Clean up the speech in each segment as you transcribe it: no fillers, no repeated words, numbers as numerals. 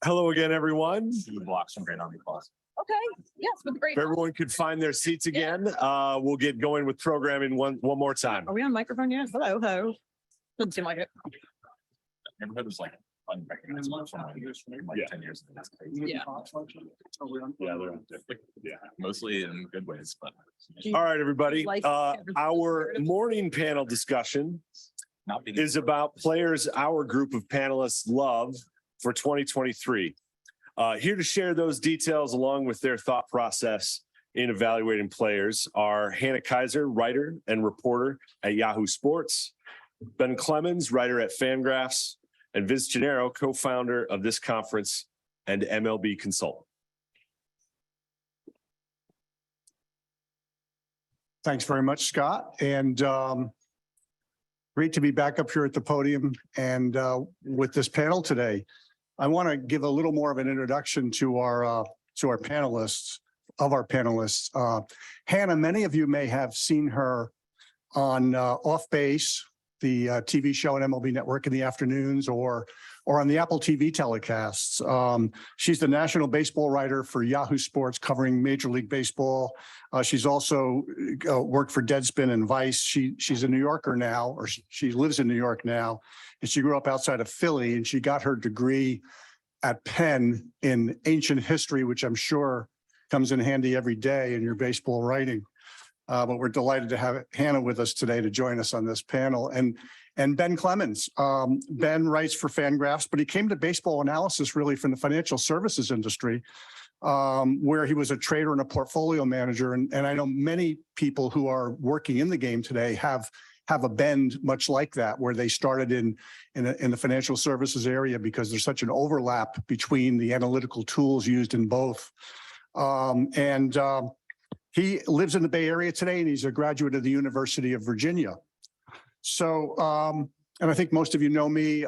Hello again, everyone. Blocks from Great Army Class. Okay. Yes, with great. If everyone could find their seats again, we'll get going with programming one more time. Are we on microphone yet? Hello, hello. Doesn't seem like it. Neighborhood was like unrecognizable from like 10 years ago. That's crazy. Yeah. Yeah, mostly in good ways, but All right, everybody. Like Our morning panel discussion not being is about players our group of panelists love for 2023. Here to share those details along with their thought process in evaluating players are Hannah Kaiser, writer and reporter at Yahoo Sports, Ben Clemens, writer at FanGraphs, and Vince Gennaro, co-founder of this conference and MLB consultant. Thanks very much, Scott. And great to be back up here at the podium and with this panel today. I want to give a little more of an introduction to our panelists, Hannah, many of you may have seen her on Off Base, the TV show on MLB Network in the afternoons, or on the Apple TV telecasts. She's the national baseball writer for Yahoo Sports, covering Major League Baseball. She's also worked for Deadspin and Vice. She's a New Yorker now, or she lives in New York now, and she grew up outside of Philly, and she got her degree at Penn in ancient history, which I'm sure comes in handy every day in your baseball writing. But we're delighted to have Hannah with us today to join us on this panel. And Ben Clemens. Ben writes for FanGraphs, but he came to baseball analysis really from the financial services industry, where he was a trader and a portfolio manager. And I know many people who are working in the game today have a bend much like that, where they started in the financial services area because there's such an overlap between the analytical tools used in both. He lives in the Bay Area today, and he's a graduate of the University of Virginia. So, and I think most of you know me.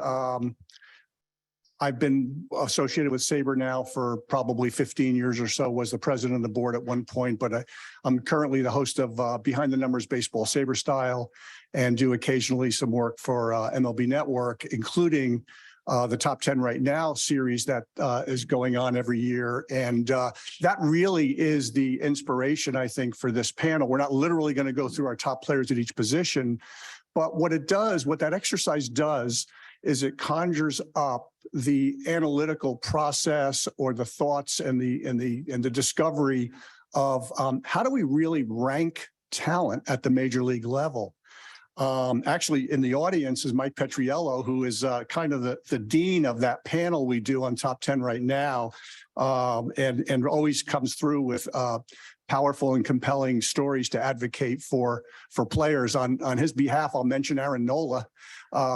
I've been associated with SABR now for probably 15 years or so, was the president of the board at one point, but I'm currently the host of Behind the Numbers Baseball SABR Style, and do occasionally some work for MLB Network, including the Top 10 Right Now series that is going on every year. And that really is the inspiration, I think, for this panel. We're not literally going to go through our top players at each position, but what that exercise does is it conjures up the analytical process or the thoughts and the discovery of how do we really rank talent at the major league level. Actually, in the audience is Mike Petriello, who is kind of the dean of that panel we do on Top 10 Right Now, and always comes through with powerful and compelling stories to advocate for players. On his behalf, I'll mention Aaron Nola,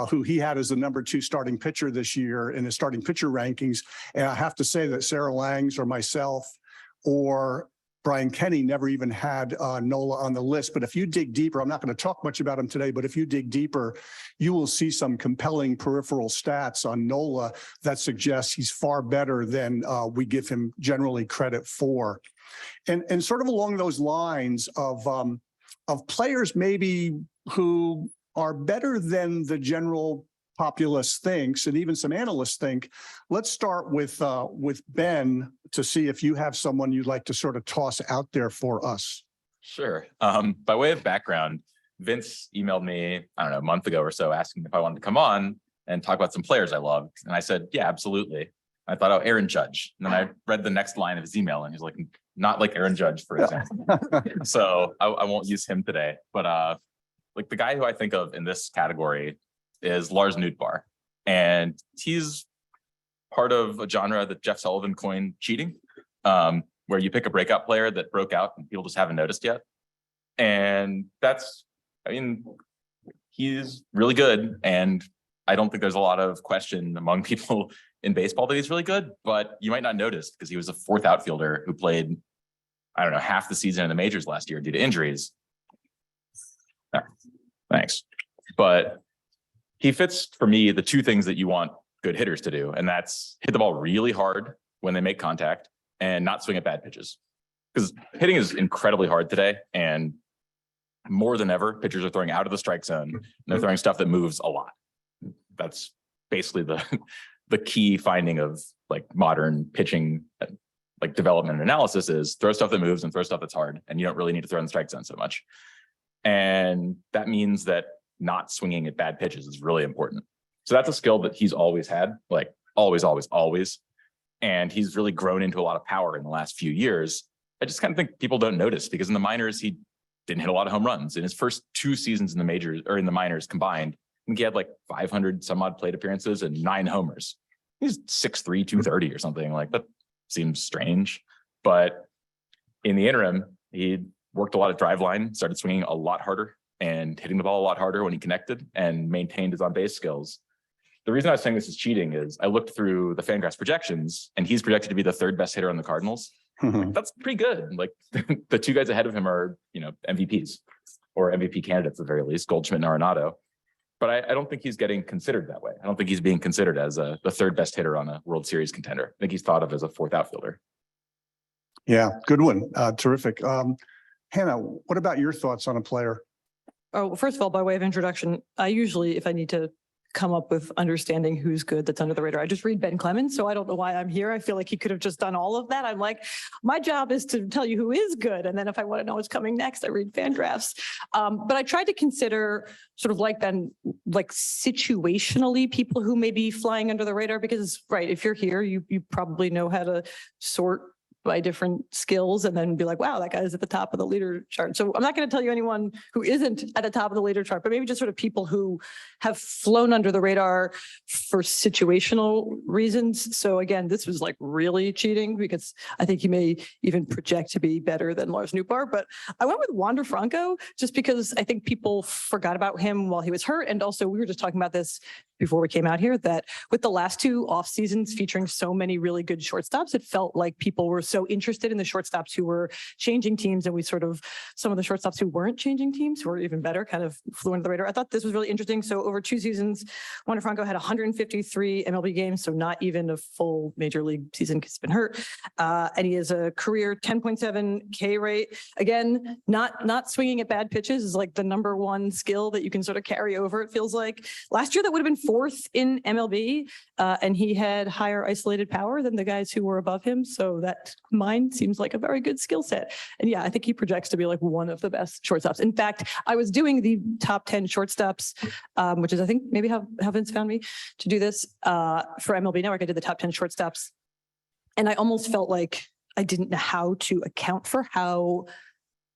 who he had as the number 2 starting pitcher this year in his starting pitcher rankings. And I have to say that Sarah Langs or myself or Brian Kenny never even had Nola on the list. But if you dig deeper, I'm not going to talk much about him today, but if you dig deeper, you will see some compelling peripheral stats on Nola that suggest he's far better than we give him generally credit for. And sort of along those lines of players maybe who are better than the general populace thinks, and even some analysts think, let's start with Ben to see if you have someone you'd like to sort of toss out there for us. sure. By way of background, Vince emailed me, I don't know, a month ago or so, asking if I wanted to come on and talk about some players I loved. And I said, yeah, absolutely. I thought, oh, Aaron Judge. And then I read the next line of his email, and he's like, not like Aaron Judge, for example. So I won't use him today. But like the guy who I think of in this category is Lars Nootbaar. And he's part of a genre that Jeff Sullivan coined cheating, where you pick a breakout player that broke out and people just haven't noticed yet. And that's, I mean, he's really good. And I don't think there's a lot of question among people in baseball that he's really good, but you might not notice because he was a 4th outfielder who played, I don't know, half the season in the majors last year due to injuries. Thanks. But he fits, for me, the 2 things that you want good hitters to do, and that's hit the ball really hard when they make contact and not swing at bad pitches. Because hitting is incredibly hard today, and more than ever, pitchers are throwing out of the strike zone, and they're throwing stuff that moves a lot. That's basically the key finding of like modern pitching, like development and analysis is throw stuff that moves and throw stuff that's hard. And you don't really need to throw in the strike zone so much. And that means that not swinging at bad pitches is really important. So that's a skill that he's always had, like always, always, always. And he's really grown into a lot of power in the last few years. I just kind of think people don't notice because in the minors, he didn't hit a lot of home runs. In his first 2 seasons in the majors or in the minors combined, I think he had like 500 some odd plate appearances and 9 homers. He's 6'3", 230 or something. Like that seems strange. But in the interim, he worked a lot of drive line, started swinging a lot harder and hitting the ball a lot harder when he connected and maintained his on-base skills. The reason I was saying this is cheating is I looked through the FanGraphs projections and he's projected to be the 3rd best hitter on the Cardinals. Like, that's pretty good. Like the 2 guys ahead of him are, MVPs or MVP candidates at the very least, Goldschmidt and Arenado. But I don't think he's getting considered that way. I don't think he's being considered as the 3rd best hitter on a World Series contender. I think he's thought of as a 4th outfielder. Yeah, good one. Terrific. Hannah, what about your thoughts on a player? Oh, well, first of all, by way of introduction, I usually, if I need to come up with understanding who's good that's under the radar, I just read Ben Clemens. So I don't know why I'm here. I feel like he could have just done all of that. I'm like, my job is to tell you who is good. And then if I want to know what's coming next, I read FanGraphs. But I tried to consider sort of like Ben, like situationally people who may be flying under the radar because, right, if you're here, you probably know how to sort by different skills and then be like, wow, that guy is at the top of the leader chart. So I'm not going to tell you anyone who isn't at the top of the leader chart, but maybe just sort of people who have flown under the radar for situational reasons. So again, this was like really cheating because I think he may even project to be better than Lars Nootbaar, but I went with Wander Franco just because I think people forgot about him while he was hurt. And also we were just talking about this before we came out here, that with the last 2 off seasons featuring so many really good shortstops, it felt like people were so interested in the shortstops who were changing teams. And we sort of, some of the shortstops who weren't changing teams, who were even better, kind of flew under the radar. I thought this was really interesting. So over 2 seasons, Wander Franco had 153 MLB games. So not even a full major league season because he's been hurt. And he has a career 10.7 K rate. Again, not swinging at bad pitches is like the #1 skill that you can sort of carry over, it feels like. Last year, that would have been 4th in MLB, and he had higher isolated power than the guys who were above him. So that combined seems like a very good skill set. And yeah, I think he projects to be like one of the best shortstops. In fact, I was doing the top 10 shortstops, which is I think maybe how Vince found me to do this for MLB Network. I did the top 10 shortstops, and I almost felt like I didn't know how to account for how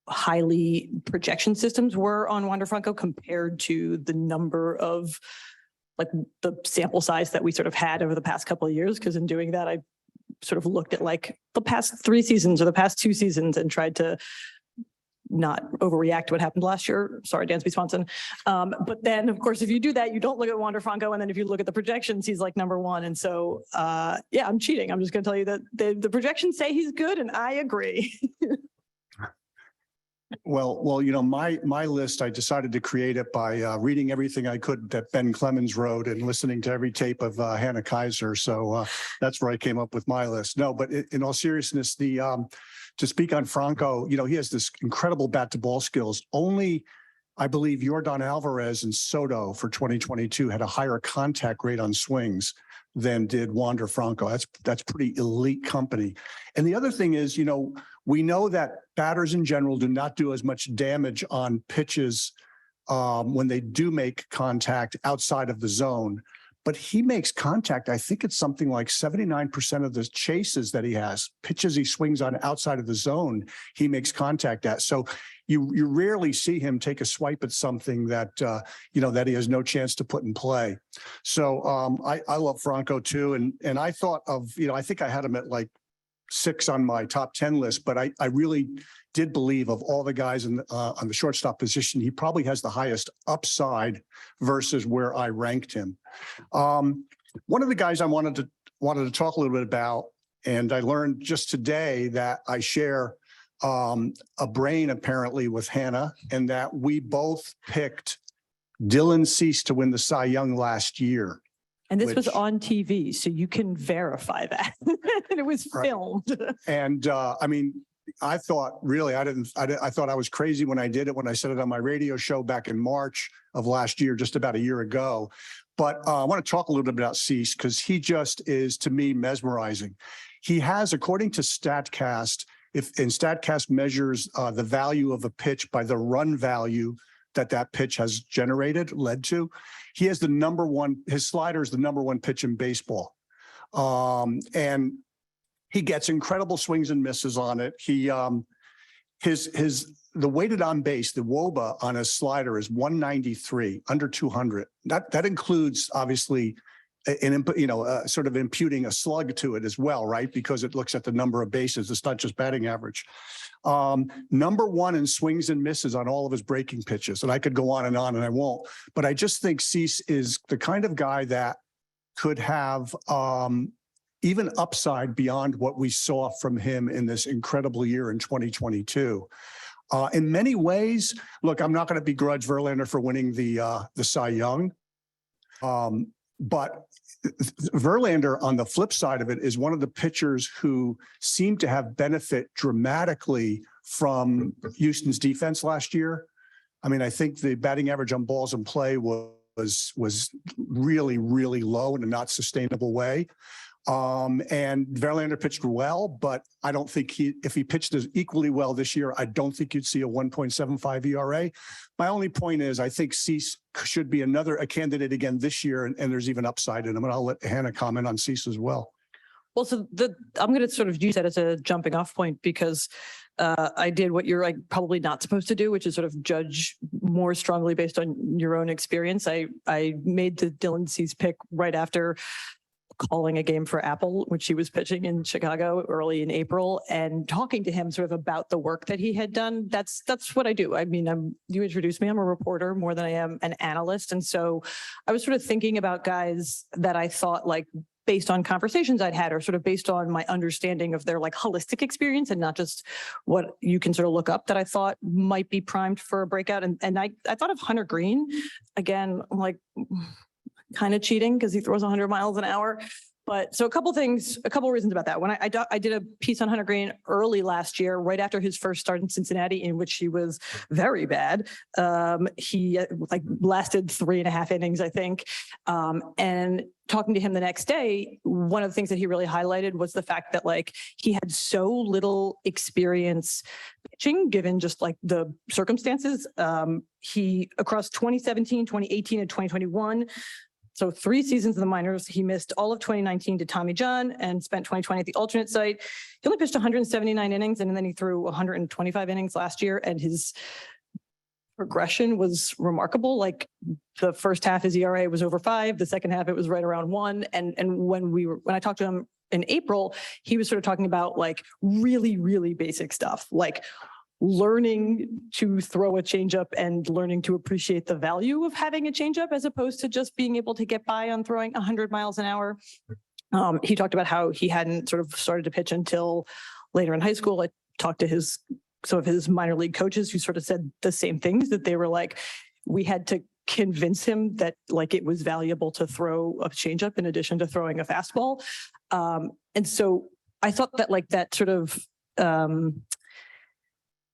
highly projection systems were on Wander Franco compared to the number of like the sample size that we sort of had over the past couple of years. Because in doing that, I sort of looked at like the past 3 seasons or the past 2 seasons and tried to not overreact to what happened last year. Sorry, Dansby Swanson. But then, of course, if you do that, you don't look at Wander Franco. And then if you look at the projections, he's like #1. And so, yeah, I'm cheating. I'm just going to tell you that the projections say he's good, and I agree. Well, my list, I decided to create it by reading everything I could that Ben Clemens wrote and listening to every tape of Hannah Kaiser. So that's where I came up with my list. No, but in all seriousness, to speak on Franco, he has this incredible bat to ball skills. Only, I believe, Yordan Alvarez and Soto for 2022 had a higher contact rate on swings than did Wander Franco. That's pretty elite company. And the other thing is, we know that batters in general do not do as much damage on pitches when they do make contact outside of the zone. But he makes contact. I think it's something like 79% of the chases that he has, pitches he swings on outside of the zone, he makes contact at. So you rarely see him take a swipe at something that, that he has no chance to put in play. So I love Franco too. And I thought of, I think I had him at like 6 on my top 10 list, but I really did believe of all the guys on the shortstop position, he probably has the highest upside versus where I ranked him. One of the guys I wanted to talk a little bit about, and I learned just today that I share a brain apparently with Hannah, and that we both picked Dylan Cease to win the Cy Young last year. And this was on TV, so you can verify that. And it was filmed. And I thought really, I thought I was crazy when I did it, when I said it on my radio show back in March of last year, just about a year ago. But I want to talk a little bit about Cease because he just is, to me, mesmerizing. He has, according to StatCast, and StatCast measures the value of a pitch by the run value that pitch has led to. He has his slider is the number one pitch in baseball. And he gets incredible swings and misses on it. The weighted on base, the WOBA on his slider is 193, under 200. That includes obviously sort of imputing a slug to it as well, right? Because it looks at the number of bases. It's not just batting average. Number one in swings and misses on all of his breaking pitches. And I could go on, and I won't. But I just think Cease is the kind of guy that could have even upside beyond what we saw from him in this incredible year in 2022. In many ways, look, I'm not going to begrudge Verlander for winning the Cy Young. But Verlander, on the flip side of it, is one of the pitchers who seemed to have benefit dramatically from Houston's defense last year. I mean, I think the batting average on balls in play was really, really low in a not sustainable way. And Verlander pitched well, but I don't think if he pitched as equally well this year, I don't think you'd see a 1.75 ERA. My only point is I think Cease should be a candidate again this year, and there's even upside in him. And I'll let Hannah comment on Cease as well. Well, so I'm going to sort of use that as a jumping off point because I did what you're probably not supposed to do, which is sort of judge more strongly based on your own experience. I made the Dylan Cease pick right after calling a game for Apple, which he was pitching in Chicago early in April, and talking to him sort of about the work that he had done. That's what I do. I mean, you introduced me, I'm a reporter more than I am an analyst. And so I was sort of thinking about guys that I thought based on conversations I'd had or sort of based on my understanding of their holistic experience and not just what you can sort of look up that I thought might be primed for a breakout. And I thought of Hunter Green. Again, I'm kind of cheating because he throws 100 miles an hour. But so a couple reasons about that. When I did a piece on Hunter Green early last year, right after his first start in Cincinnati, in which he was very bad. He lasted 3.5 innings, I think. And talking to him the next day, one of the things that he really highlighted was the fact that he had so little experience pitching, given just the circumstances. He across 2017, 2018, and 2021. So 3 seasons in the minors, he missed all of 2019 to Tommy John and spent 2020 at the alternate site. He only pitched 179 innings, and then he threw 125 innings last year, and his progression was remarkable. The first half, his ERA was over 5. The second half, it was right around 1. And when I talked to him in April, he was sort of talking about really, really basic stuff, learning to throw a changeup and learning to appreciate the value of having a changeup as opposed to just being able to get by on throwing 100 miles an hour. He talked about how he hadn't sort of started to pitch until later in high school. I talked to some of his minor league coaches who sort of said the same things, that they were we had to convince him that it was valuable to throw a changeup in addition to throwing a fastball. And so I thought that that sort of,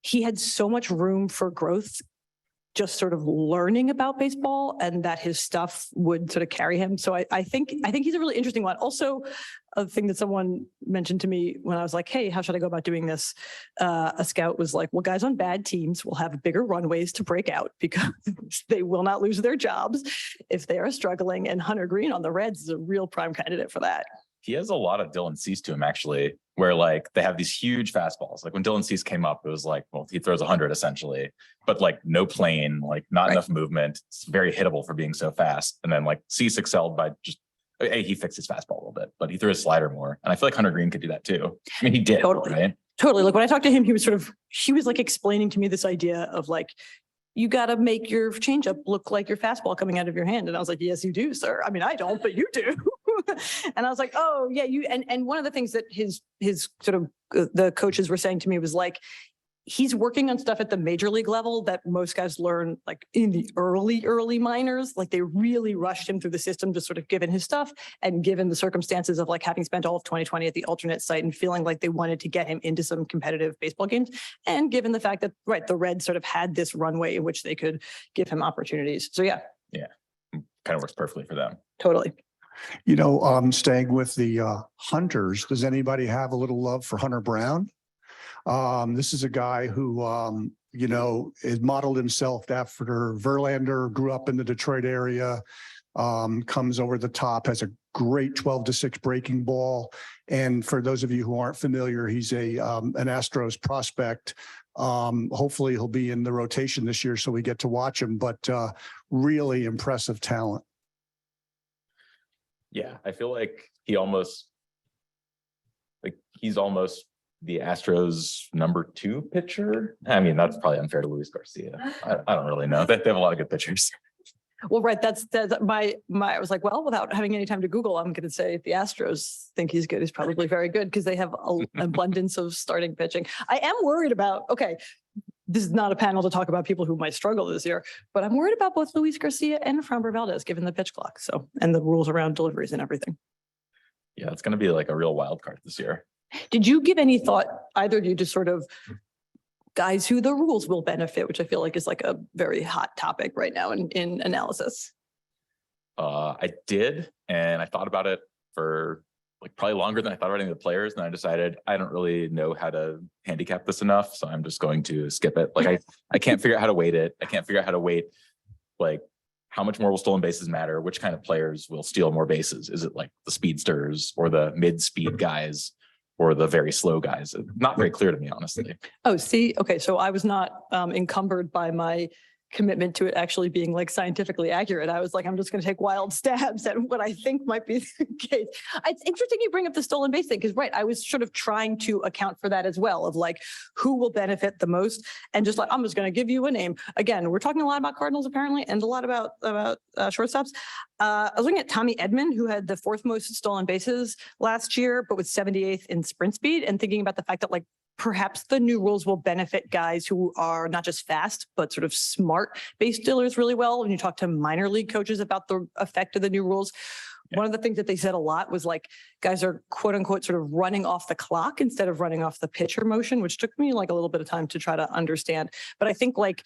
he had so much room for growth just sort of learning about baseball, and that his stuff would sort of carry him. So I think he's a really interesting one. Also, a thing that someone mentioned to me when I was like, hey, how should I go about doing this? A scout was like, well, guys on bad teams will have bigger runways to break out because they will not lose their jobs if they are struggling. And Hunter Green on the Reds is a real prime candidate for that. He has a lot of Dylan Cease to him, actually, where they have these huge fastballs. When Dylan Cease came up, it was well, he throws 100 essentially, but no plane, not enough movement. It's very hittable for being so fast. And then Cease excelled by he fixed his fastball a little bit, but he threw his slider more. And I feel Hunter Green could do that too. I mean, he did. Totally. Right? Totally. When I talked to him, he was explaining to me this idea of you got to make your changeup look like your fastball coming out of your hand. And I was like, yes, you do, sir. I mean, I don't, but you do. And I was like, oh yeah, and one of the things that his sort of the coaches were saying to me was he's working on stuff at the major league level that most guys learn in the early minors. They really rushed him through the system, just sort of given his stuff and given the circumstances of having spent all of 2020 at the alternate site and feeling they wanted to get him into some competitive baseball games. And given the fact that, the Reds sort of had this runway in which they could give him opportunities. So yeah. Yeah. kind of works perfectly for them. Totally. You know, staying with the hunters, does anybody have a little love for Hunter Brown? This is a guy who, you know, is modeled himself after Verlander, grew up in the Detroit area, comes over the top, has a great 12-6 breaking ball. And for those of you who aren't familiar, he's an Astros prospect. Hopefully he'll be in the rotation this year so we get to watch him, but really impressive talent. Yeah, I feel like he's almost the Astros number 2 pitcher. I mean, that's probably unfair to Luis Garcia. I don't really know. They have a lot of good pitchers. Well, right. That's my, I was like, well, without having any time to Google, I'm going to say if the Astros think he's good, he's probably very good because they have an abundance of starting pitching. I am worried about, okay, this is not a panel to talk about people who might struggle this year, but I'm worried about both Luis Garcia and Framber Valdez, given the pitch clock. So, and the rules around deliveries and everything. Yeah, it's going to be like a real wild card this year. Did you give any thought, either of you, to sort of guys who the rules will benefit, which I feel like is like a very hot topic right now in analysis? I did, and I thought about it for like probably longer than I thought about any of the players. And I decided I don't really know how to handicap this enough. So I'm just going to skip it. Like I can't figure out how to weight it. I can't figure out how to weight like how much more will stolen bases matter? Which kind of players will steal more bases? Is it like the speedsters or the mid-speed guys or the very slow guys? Not very clear to me, honestly. Oh, see, okay. So I was not encumbered by my commitment to it actually being like scientifically accurate. I was like, I'm just going to take wild stabs at what I think might be the case. It's interesting you bring up the stolen base thing because, right, I was sort of trying to account for that as well, of like who will benefit the most, and just like I'm just going to give you a name. Again, we're talking a lot about Cardinals apparently, and a lot about shortstops. I was looking at Tommy Edman, who had the 4th most stolen bases last year, but was 78th in sprint speed, and thinking about the fact that like perhaps the new rules will benefit guys who are not just fast, but sort of smart base stealers really well. When you talk to minor league coaches about the effect of the new rules, one of the things that they said a lot was like guys are quote unquote sort of running off the clock instead of running off the pitcher motion, which took me like a little bit of time to try to understand. But I think like,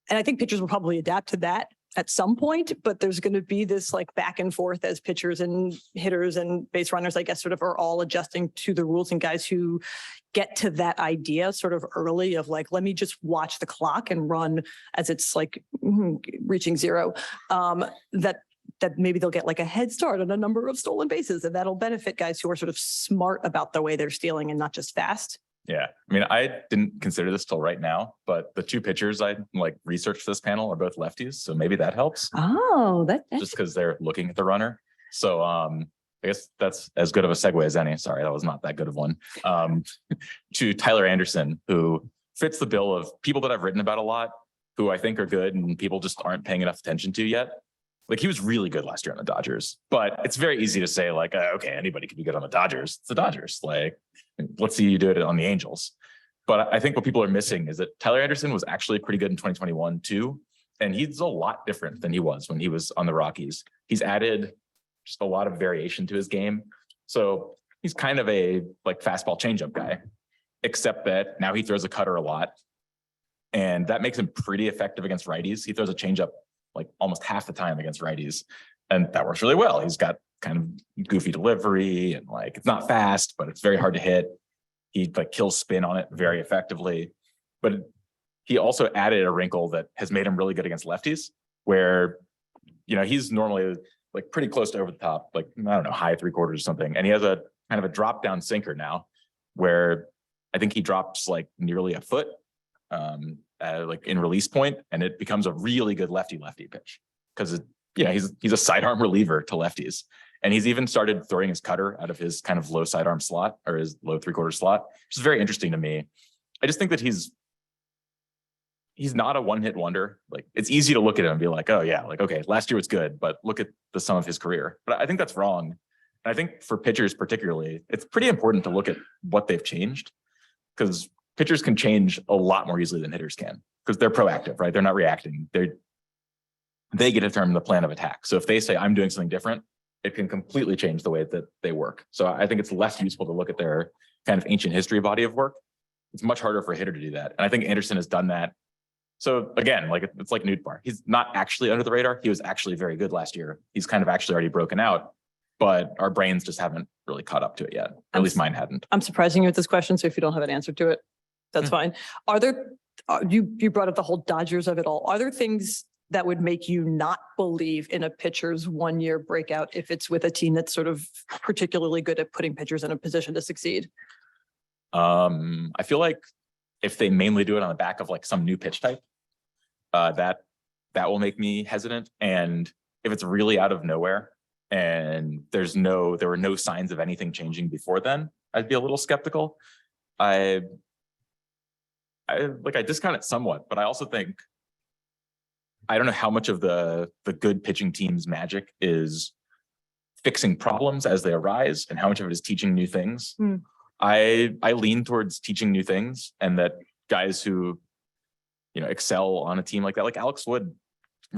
and I think pitchers will probably adapt to that at some point, but there's going to be this like back and forth as pitchers and hitters and base runners, I guess, sort of are all adjusting to the rules, and guys who get to that idea sort of early of like, let me just watch the clock and run as it's like reaching 0, that maybe they'll get like a head start on a number of stolen bases, and that'll benefit guys who are sort of smart about the way they're stealing and not just fast. Yeah, I mean, I didn't consider this till right now, but the 2 pitchers I like researched for this panel are both lefties, so maybe that helps. Oh, that's just because they're looking at the runner. So I guess that's as good of a segue as any. Sorry, that was not that good of one. To Tyler Anderson, who fits the bill of people that I've written about a lot, who I think are good and people just aren't paying enough attention to yet. Like he was really good last year on the Dodgers, but it's very easy to say like, okay, anybody could be good on the Dodgers. It's the Dodgers. Like, let's see you do it on the Angels. But I think what people are missing is that Tyler Anderson was actually pretty good in 2021 too. And he's a lot different than he was when he was on the Rockies. He's added just a lot of variation to his game. So he's kind of a like fastball changeup guy, except that now he throws a cutter a lot. And that makes him pretty effective against righties. He throws a changeup like almost half the time against righties. And that works really well. He's got kind of goofy delivery and like, it's not fast, but it's very hard to hit. He like kills spin on it very effectively. But he also added a wrinkle that has made him really good against lefties, where, you know, he's normally like pretty close to over the top, like, I don't know, high 3/4 or something. And he has a kind of a drop down sinker now where I think he drops like nearly a foot like in release point, and it becomes a really good lefty pitch because he's a sidearm reliever to lefties. And he's even started throwing his cutter out of his kind of low sidearm slot or his low 3/4 slot, which is very interesting to me. I just think that he's not a one-hit wonder. Like it's easy to look at him and be like, oh yeah, like, okay, last year was good, but look at the sum of his career. But I think that's wrong. And I think for pitchers particularly, it's pretty important to look at what they've changed, because pitchers can change a lot more easily than hitters can because they're proactive, right? They're not reacting. They get to determine the plan of attack. So if they say, I'm doing something different, it can completely change the way that they work. So I think it's less useful to look at their kind of ancient history body of work. It's much harder for a hitter to do that. And I think Anderson has done that So again, like it's like Newt-Bar. He's not actually under the radar. He was actually very good last year. He's kind of actually already broken out, but our brains just haven't really caught up to it yet. At least mine hadn't. I'm surprising you with this question, so if you don't have an answer to it, that's fine. Are there, you brought up the whole Dodgers of it all. Are there things that would make you not believe in a pitcher's 1-year breakout if it's with a team that's sort of particularly good at putting pitchers in a position to succeed? I feel like if they mainly do it on the back of like some new pitch type, that will make me hesitant. And if it's really out of nowhere and there were no signs of anything changing before then, I'd be a little skeptical. I discount it somewhat, but I also think I don't know how much of the good pitching team's magic is fixing problems as they arise and how much of it is teaching new things. I lean towards teaching new things, and that guys who, excel on a team like that, like Alex Wood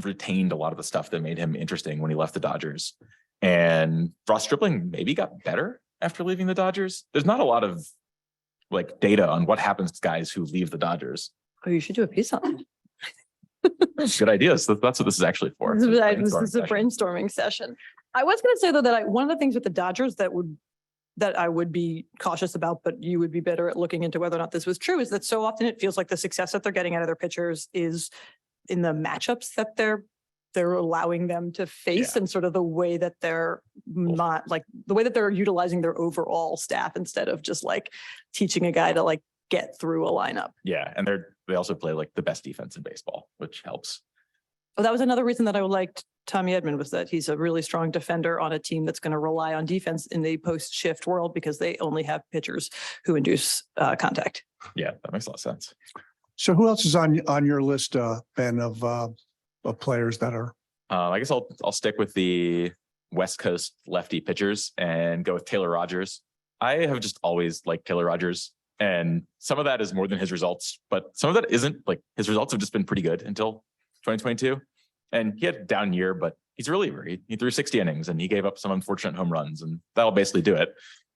retained a lot of the stuff that made him interesting when he left the Dodgers. And Ross Stripling maybe got better after leaving the Dodgers. There's not a lot of like data on what happens to guys who leave the Dodgers. Oh, you should do a piece on it. Good ideas. That's what this is actually for. This is a brainstorming session. I was going to say though that one of the things with the Dodgers that I would be cautious about, but you would be better at looking into whether or not this was true, is that so often it feels like the success that they're getting out of their pitchers is in the matchups that they're allowing them to face, and sort of the way that they're not like the way that they're utilizing their overall staff instead of just like teaching a guy to like get through a lineup. Yeah. And they also play like the best defense in baseball, which helps. Oh, that was another reason that I liked Tommy Edman, was that he's a really strong defender on a team that's going to rely on defense in the post-shift world because they only have pitchers who induce contact. Yeah, that makes a lot of sense. So who else is on your list, Ben, of players that are? I guess I'll stick with the West Coast lefty pitchers and go with Taylor Rogers. I have just always liked Taylor Rogers, and some of that is more than his results, but some of that isn't. Like his results have just been pretty good until 2022. And he had a down year, but he's a reliever. He threw 60 innings and he gave up some unfortunate home runs, and that'll basically do it.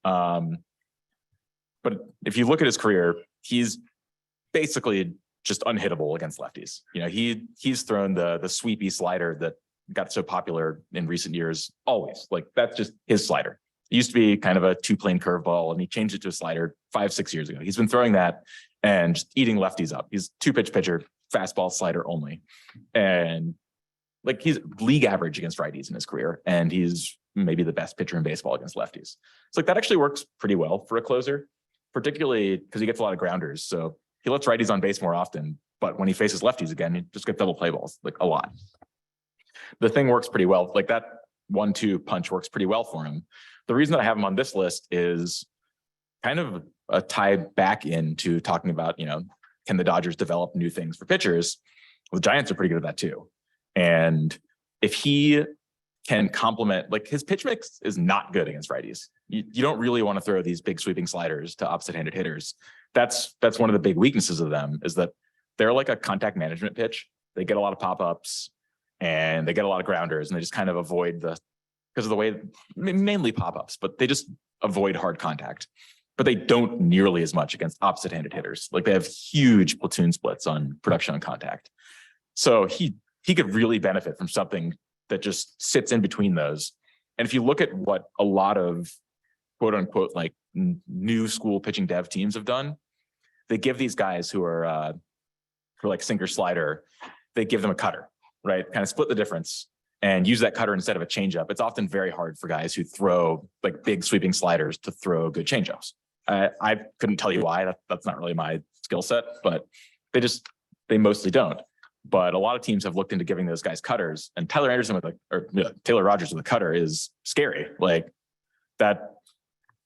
But if you look at his career, he's basically just unhittable against lefties. He's thrown the sweepy slider that got so popular in recent years. Always, like that's just his slider. It used to be kind of a 2-plane curveball, and he changed it to a slider 5-6 years ago. He's been throwing that and just eating lefties up. He's 2-pitch pitcher, fastball, slider only, and like he's league average against righties in his career, and he's maybe the best pitcher in baseball against lefties. So like that actually works pretty well for a closer, particularly because he gets a lot of grounders. So he lets righties on base more often, but when he faces lefties again, he just gets double play balls, like a lot. The thing works pretty well. Like that 1-2 punch works pretty well for him. The reason that I have him on this list is kind of a tie back into talking about, can the Dodgers develop new things for pitchers? Well, the Giants are pretty good at that too. And if he can complement, like his pitch mix is not good against righties. You don't really want to throw these big sweeping sliders to opposite-handed hitters. That's one of the big weaknesses of them, is that they're like a contact management pitch. They get a lot of pop-ups and they get a lot of grounders, and they just kind of avoid because of the way, mainly pop-ups, but they just avoid hard contact. But they don't nearly as much against opposite-handed hitters. Like they have huge platoon splits on production on contact. So he could really benefit from something that just sits in between those. And if you look at what a lot of quote unquote, like new school pitching dev teams have done, they give these guys who are like sinker slider, they give them a cutter, right? Kind of split the difference and use that cutter instead of a changeup. It's often very hard for guys who throw like big sweeping sliders to throw good changeups. I couldn't tell you why. That's not really my skill set, but they mostly don't. But a lot of teams have looked into giving those guys cutters, and Taylor Rogers with a cutter is scary. Like that,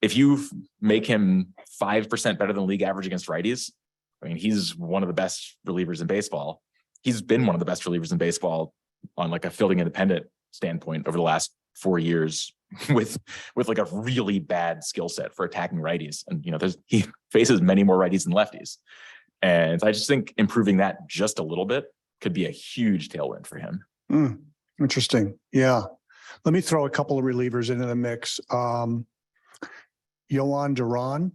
if you make him 5% better than league average against righties, I mean, he's one of the best relievers in baseball. He's been one of the best relievers in baseball on like a fielding independent standpoint over the last 4 years with like a really bad skill set for attacking righties. And, he faces many more righties than lefties. And I just think improving that just a little bit could be a huge tailwind for him. Interesting. Yeah. Let me throw a couple of relievers into the mix. Yohan Duran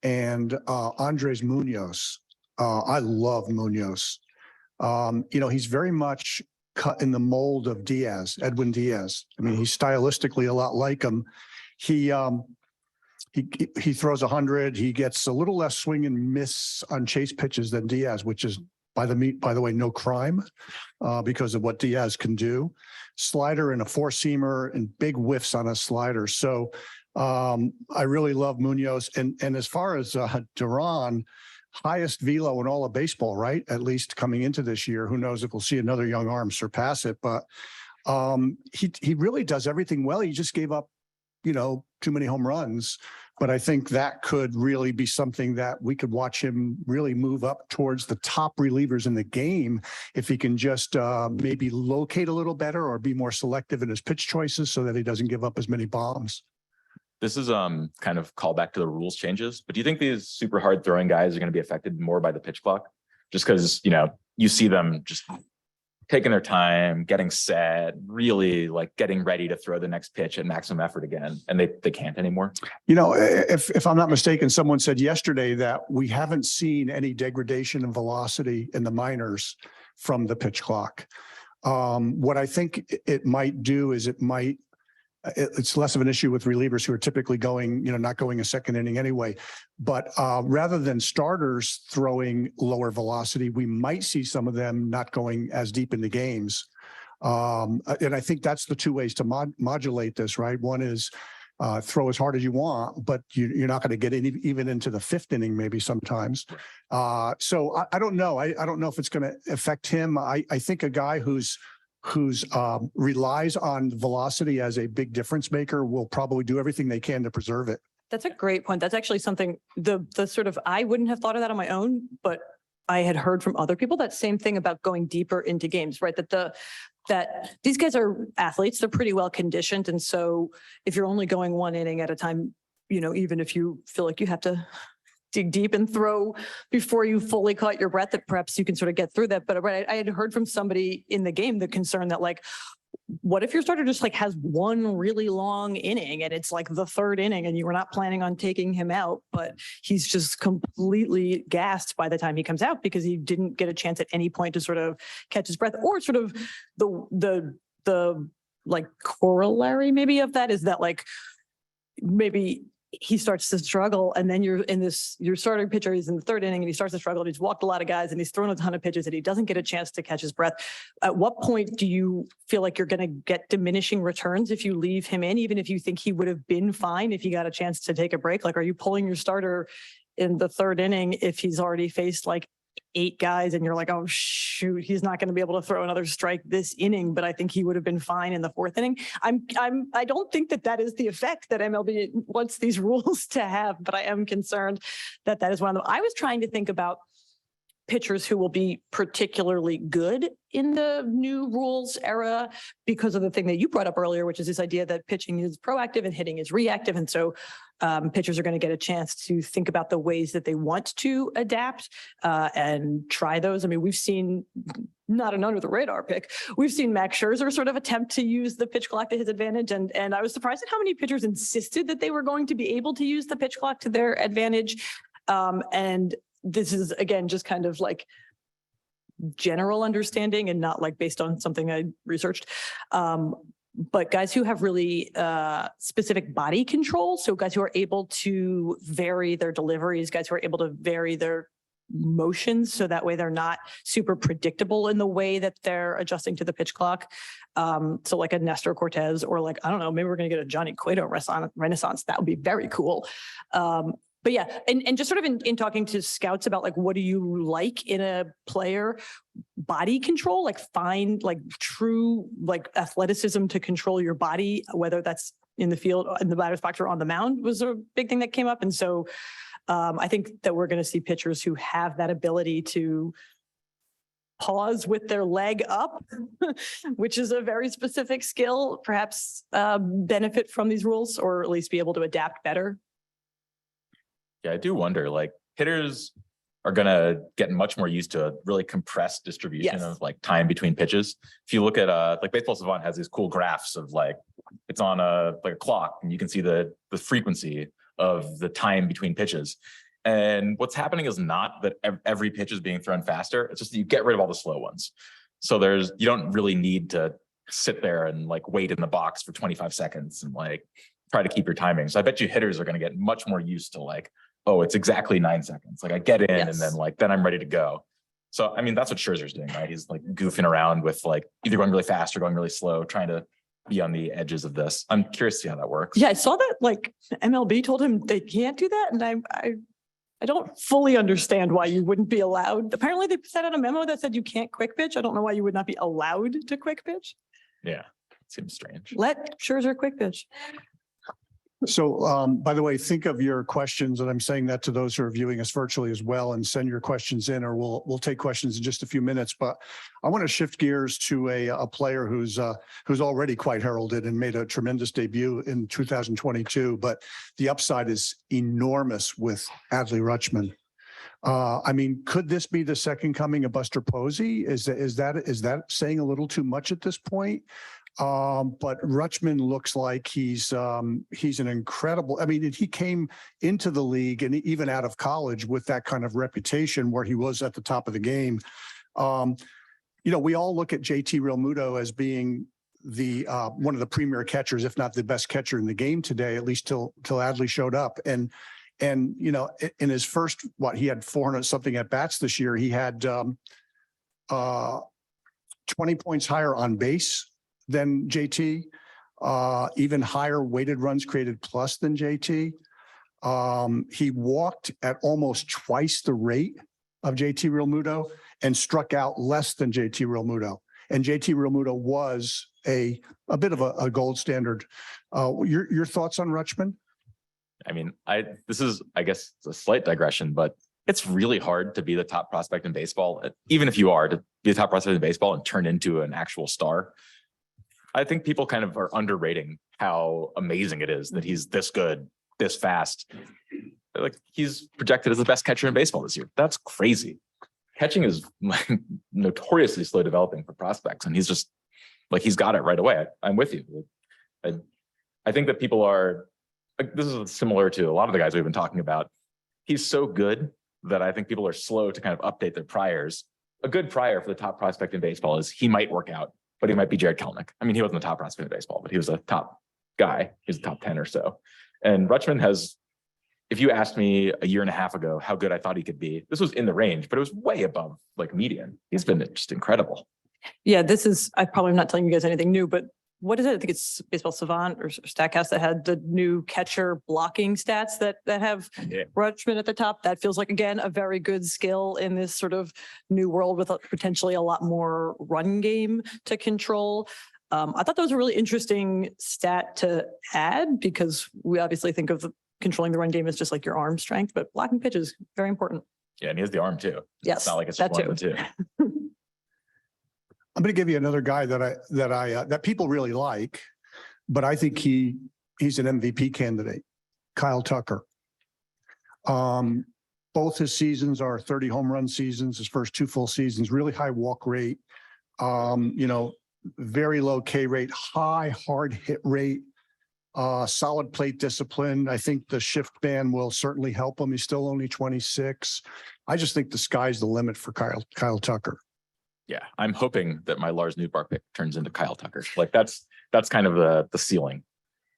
and Andres Munoz. I love Munoz. He's very much cut in the mold of Edwin Diaz. I mean, he's stylistically a lot like him. He throws 100. He gets a little less swing and miss on chase pitches than Diaz, which is by the way, no crime because of what Diaz can do. Slider and a four-seamer and big whiffs on a slider. So I really love Munoz. And as far as Duran, highest velo in all of baseball, right? At least coming into this year. Who knows if we'll see another young arm surpass it. But he really does everything well. He just gave up, too many home runs. But I think that could really be something that we could watch him really move up towards the top relievers in the game if he can just maybe locate a little better or be more selective in his pitch choices so that he doesn't give up as many bombs. This is kind of call back to the rules changes, but do you think these super hard throwing guys are going to be affected more by the pitch clock? Just because, you see them just taking their time, getting set, really like getting ready to throw the next pitch at maximum effort again, and they can't anymore. If I'm not mistaken, someone said yesterday that we haven't seen any degradation in velocity in the minors from the pitch clock. What I think it might do is it's less of an issue with relievers who are typically going, not going a second inning anyway. But rather than starters throwing lower velocity, we might see some of them not going as deep into games. And I think that's the two ways to modulate this, right? One is throw as hard as you want, but you're not going to get even into the fifth inning maybe sometimes. So I don't know. I don't know if it's going to affect him. I think a guy who's relies on velocity as a big difference maker will probably do everything they can to preserve it. That's a great point. That's actually something the sort of, I wouldn't have thought of that on my own, but I had heard from other people that same thing about going deeper into games, right? That these guys are athletes, they're pretty well conditioned. And so if you're only going one inning at a time, even if you feel like you have to dig deep and throw before you fully caught your breath, that perhaps you can sort of get through that. But I had heard from somebody in the game the concern that what if your starter just has one really long inning and it's the third inning and you were not planning on taking him out, but he's just completely gassed by the time he comes out because he didn't get a chance at any point to sort of catch his breath, or sort of the corollary maybe of that is that maybe he starts to struggle, and then your starting pitcher is in the third inning and he starts to struggle, and he's walked a lot of guys and he's thrown a ton of pitches and he doesn't get a chance to catch his breath. At what point do you feel like you're going to get diminishing returns if you leave him in, even if you think he would have been fine if he got a chance to take a break? Are you pulling your starter in the third inning if he's already faced 8 guys and you're oh shoot, he's not going to be able to throw another strike this inning, but I think he would have been fine in the fourth inning? I don't think that is the effect that MLB wants these rules to have, but I am concerned that is one of them. I was trying to think about pitchers who will be particularly good in the new rules era because of the thing that you brought up earlier, which is this idea that pitching is proactive and hitting is reactive. And so pitchers are going to get a chance to think about the ways that they want to adapt and try those. I mean, we've seen, not an under the radar pick, we've seen Max Scherzer sort of attempt to use the pitch clock to his advantage. And I was surprised at how many pitchers insisted that they were going to be able to use the pitch clock to their advantage. And this is, again, just kind of general understanding and not based on something I researched. But guys who have really specific body control, so guys who are able to vary their deliveries, guys who are able to vary their motions, so that way they're not super predictable in the way that they're adjusting to the pitch clock. So like a Nestor Cortez, or I don't know, maybe we're going to get a Johnny Cueto renaissance. That would be very cool. But yeah, and just sort of in talking to scouts about what do you like in a player, body control, find true athleticism to control your body, whether that's in the field, in the batter's box, or on the mound, was a big thing that came up. And so I think that we're going to see pitchers who have that ability to pause with their leg up, which is a very specific skill, perhaps benefit from these rules, or at least be able to adapt better. Yeah, I do wonder, hitters are going to get much more used to a really compressed distribution of time between pitches. If you look at Baseball Savant has these cool graphs of it's on a clock, and you can see the frequency of the time between pitches. And what's happening is not that every pitch is being thrown faster. It's just that you get rid of all the slow ones. So you don't really need to sit there and like wait in the box for 25 seconds and like try to keep your timing. So I bet you hitters are going to get much more used to like, oh, it's exactly 9 seconds. Like I get in and then I'm ready to go. So, I mean, that's what Scherzer's doing, right? He's like goofing around with like either going really fast or going really slow, trying to be on the edges of this. I'm curious to see how that works. Yeah, I saw that like MLB told him they can't do that. And I don't fully understand why you wouldn't be allowed. Apparently they sent out a memo that said you can't quick pitch. I don't know why you would not be allowed to quick pitch. Yeah, it seems strange. Let Scherzer quick pitch. So, by the way, think of your questions, and I'm saying that to those who are viewing us virtually as well, and send your questions in, or we'll take questions in just a few minutes. But I want to shift gears to a player who's already quite heralded and made a tremendous debut in 2022. But the upside is enormous with Adley Rutschman. I mean, could this be the second coming of Buster Posey? Is that saying a little too much at this point? But Rutschman looks like he's an incredible. I mean, he came into the league and even out of college with that kind of reputation where he was at the top of the game. We all look at JT Realmuto as being the one of the premier catchers, if not the best catcher in the game today, at least till Adley showed up. And in his first, he had 400 something at bats this year. He had 20 points higher on base than JT, even higher weighted runs created plus than JT. He walked at almost twice the rate of JT Realmuto and struck out less than JT Realmuto. And JT Realmuto was a bit of a gold standard. Your thoughts on Rutschman? I mean, this is, I guess, a slight digression, but it's really hard to be the top prospect in baseball, even if you are to be the top prospect in baseball and turn into an actual star. I think people kind of are underrating how amazing it is that he's this good, this fast. Like he's projected as the best catcher in baseball this year. That's crazy. Catching is like notoriously slow developing for prospects, and he's just like he's got it right away. I'm with you. I think that people are. This is similar to a lot of the guys we've been talking about. He's so good that I think people are slow to kind of update their priors. A good prior for the top prospect in baseball is he might work out, but he might be Jared Kelenic. I mean, he wasn't the top prospect in baseball, but he was a top guy. He was a top 10 or so. And Rutschman has, if you asked me a year and a half ago how good I thought he could be, this was in the range, but it was way above like median. He's been just incredible. Yeah, I'm probably not telling you guys anything new, but what is it? I think it's Baseball Savant or Statcast that had the new catcher blocking stats that have Rutschman at the top. That feels like, again, a very good skill in this sort of new world with potentially a lot more run game to control. I thought that was a really interesting stat to add because we obviously think of controlling the run game as just like your arm strength, but blocking pitch is very important. Yeah, and he has the arm too. Yes, it's not like it's just one of the two. I'm going to give you another guy that people really like, but I think he's an MVP candidate, Kyle Tucker. Both his seasons are 30 home run seasons, his first 2 full seasons, really high walk rate, very low K rate, high hard hit rate, solid plate discipline. I think the shift ban will certainly help him. He's still only 26. I just think the sky's the limit for Kyle Tucker. Yeah, I'm hoping that my Lars Nootbaar pick turns into Kyle Tucker. Like that's kind of the ceiling.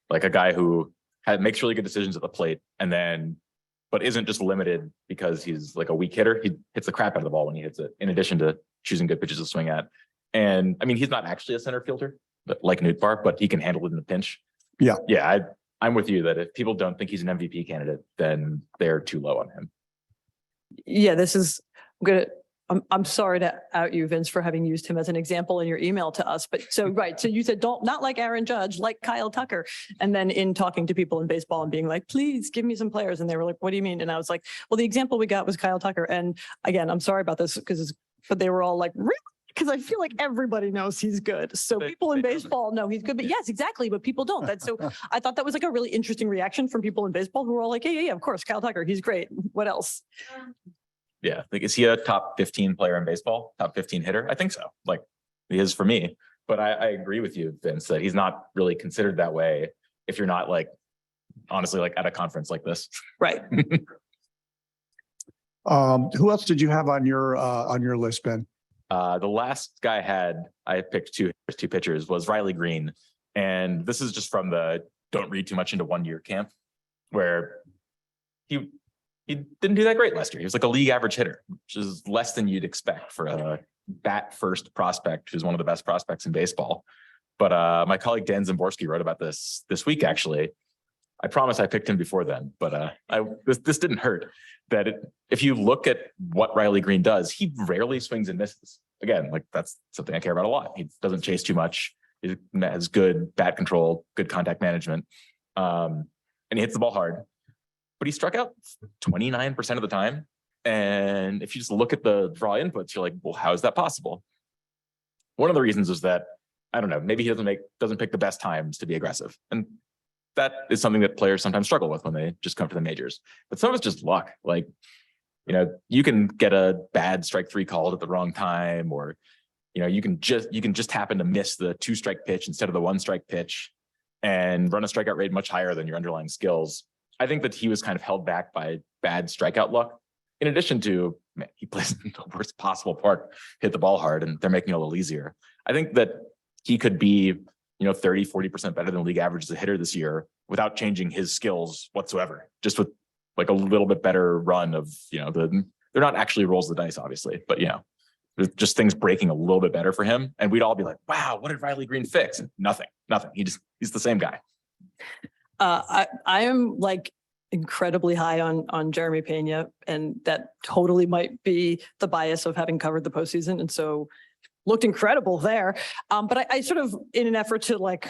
Like a guy who makes really good decisions at the plate but isn't just limited because he's like a weak hitter. He hits the crap out of the ball when he hits it, in addition to choosing good pitches to swing at. And I mean, he's not actually a center fielder, but like Nootbaar, but he can handle it in a pinch. Yeah. Yeah, I'm with you that if people don't think he's an MVP candidate, then they're too low on him. Yeah, I'm sorry to out you, Vince, for having used him as an example in your email to us. But so you said not like Aaron Judge, like Kyle Tucker. And then in talking to people in baseball and being like, please give me some players. And they were like, what do you mean? And I was like, well, the example we got was Kyle Tucker. And again, I'm sorry about this but they were all like, really? Because I feel like everybody knows he's good. So people in baseball know he's good, but yes, exactly. But people don't. So I thought that was like a really interesting reaction from people in baseball who were all like, yeah, of course, Kyle Tucker, he's great. What else? Yeah, like is he a top 15 player in baseball? Top 15 hitter? I think so. Like he is for me. But I agree with you, Vince, that he's not really considered that way if you're not like honestly like at a conference like this. Right. Who else did you have on your list, Ben? The last guy I picked two pitchers was Riley Green. And this is just from the don't read too much into 1 year camp, where he didn't do that great last year. He was like a league average hitter, which is less than you'd expect for a bat first prospect, who's one of the best prospects in baseball. But my colleague Dan Zimborski wrote about this week, actually. I promise I picked him before then, but this didn't hurt. If you look at what Riley Green does, he rarely swings and misses. Again, like that's something I care about a lot. He doesn't chase too much. He has good bat control, good contact management, and he hits the ball hard. But he struck out 29% of the time. And if you just look at the raw inputs, you're like, well, how is that possible? One of the reasons is that, I don't know, maybe he doesn't pick the best times to be aggressive. And that is something that players sometimes struggle with when they just come to the majors. But some of it's just luck. Like, you can get a bad strike three called at the wrong time, or, you can just happen to miss the 2-strike pitch instead of the 1-strike pitch and run a strikeout rate much higher than your underlying skills. I think that he was kind of held back by bad strikeout luck. In addition to, man, he plays in the worst possible park, hit the ball hard, and they're making it a little easier. I think that he could be, 30, 40% better than league average as a hitter this year without changing his skills whatsoever, just with like a little bit better run of, they're not actually rolls of the dice, obviously, but there's just things breaking a little bit better for him. And we'd all be like, wow, what did Riley Green fix? And nothing. He's the same guy. I am like incredibly high on Jeremy Pena, and that totally might be the bias of having covered the postseason. And so looked incredible there. But I sort of, in an effort to like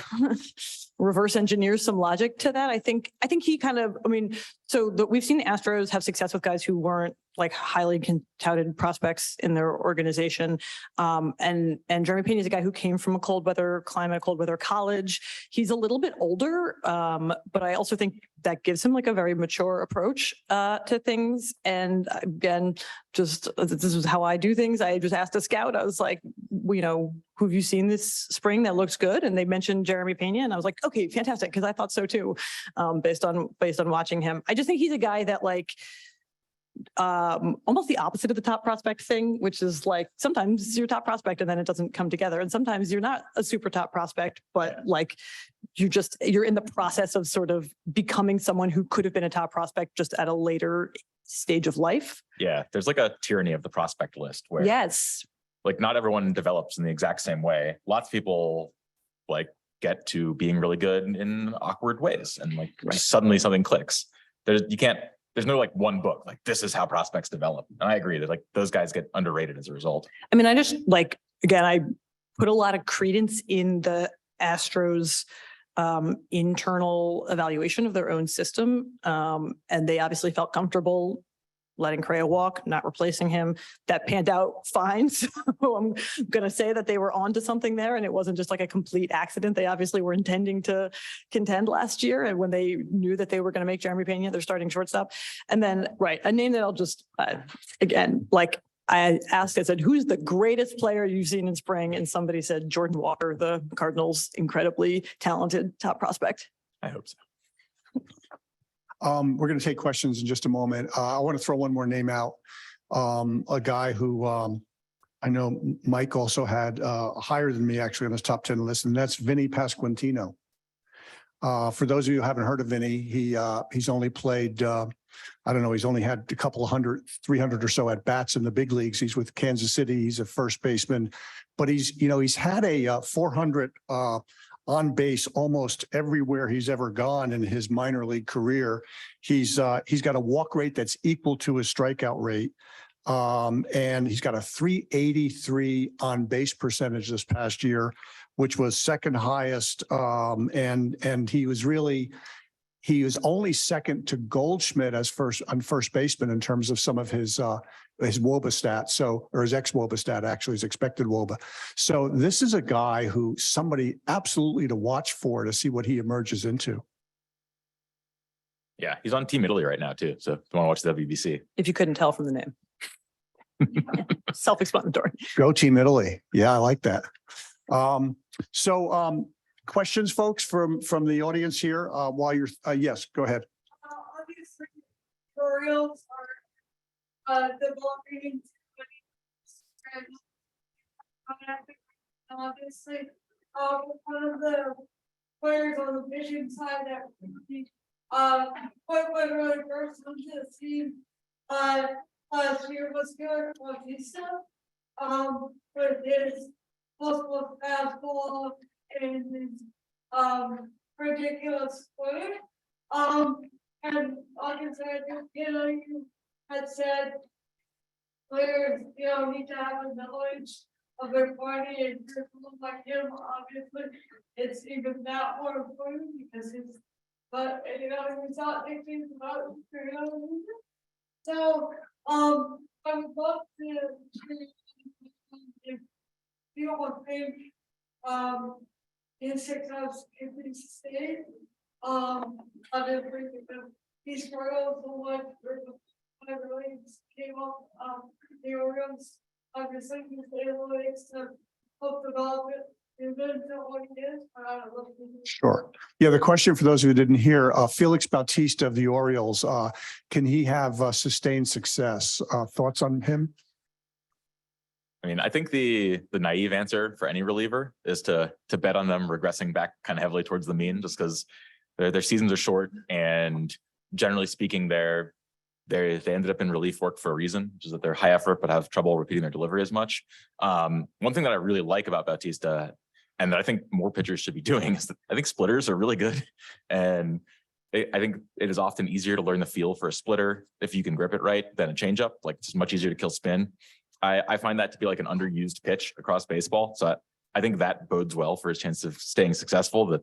reverse engineer some logic to that, I think he kind of, we've seen the Astros have success with guys who weren't like highly touted prospects in their organization. And Jeremy Pena is a guy who came from a cold weather climate, cold weather college. He's a little bit older, but I also think that gives him like a very mature approach to things. And again, this is how I do things. I just asked a scout, I was like, who have you seen this spring that looks good? And they mentioned Jeremy Pena, and I was like, okay, fantastic, because I thought so too, based on watching him. I just think he's a guy that like almost the opposite of the top prospect thing, which is like sometimes you're top prospect and then it doesn't come together, and sometimes you're not a super top prospect, but like you're in the process of sort of becoming someone who could have been a top prospect just at a later stage of life. Yeah, there's like a tyranny of the prospect list where like not everyone develops in the exact same way. Lots of people like get to being really good in awkward ways, and like just suddenly something clicks. There's no like one book, like this is how prospects develop. And I agree that like those guys get underrated as a result. I just like, again, I put a lot of credence in the Astros internal evaluation of their own system. And they obviously felt comfortable letting Correa walk, not replacing him. That panned out fine. So I'm going to say that they were onto something there, and it wasn't just like a complete accident. They obviously were intending to contend last year, and when they knew that they were going to make Jeremy Pena their starting shortstop. And then, a name that I'll just, again, like I asked, I said, who's the greatest player you've seen in spring? And somebody said Jordan Walker, the Cardinals' incredibly talented top prospect. I hope so. We're going to take questions in just a moment. I want to throw one more name out. A guy who I know Mike also had higher than me actually on his top 10 list, and that's Vinny Pasquantino. For those of you who haven't heard of Vinny, he's only played, he's only had a couple of 300 or so at bats in the big leagues. He's with Kansas City. He's a first baseman, but he's had a 400 on base almost everywhere he's ever gone in his minor league career. He's got a walk rate that's equal to his strikeout rate. And he's got a 383 on base percentage this past year, which was second highest. And he was only second to Goldschmidt as first baseman in terms of some of his WOBA stats. Or his ex-WOBA stat, actually, his expected WOBA. So this is a guy who somebody absolutely to watch for to see what he emerges into. Yeah, he's on Team Italy right now too. So if you want to watch the WBC. If you couldn't tell from the name. Self-explanatory. Go Team Italy. Yeah, I like that. Questions, folks, from the audience here while you're, yes, go ahead. Obviously, tutorials the ball reading. Obviously, one of the players on the pitching side that put really first onto the team last year was good Bautista. With his multiple fastball and his ridiculous footing. And obviously, I think you had said players, need to have a knowledge of their body, and people like him, obviously, it's even that more important because he's, but he's not thinking about so I would love to if you don't think his success can be sustained. Obviously because he struggled so much when the really came up the Orioles. Obviously he's able to help develop it. Sure. Yeah, the question for those who didn't hear, Felix Bautista of the Orioles, can he have sustained success? Thoughts on him? I mean, I think the naive answer for any reliever is to bet on them regressing back kind of heavily towards the mean, just because their seasons are short, and generally speaking, they ended up in relief work for a reason, which is that they're high effort but have trouble repeating their delivery as much. One thing that I really like about Bautista, and that I think more pitchers should be doing, is that I think splitters are really good, and I think it is often easier to learn the feel for a splitter if you can grip it right than a changeup. Like, it's much easier to kill spin. I find that to be like an underused pitch across baseball. So I think that bodes well for his chance of staying successful. That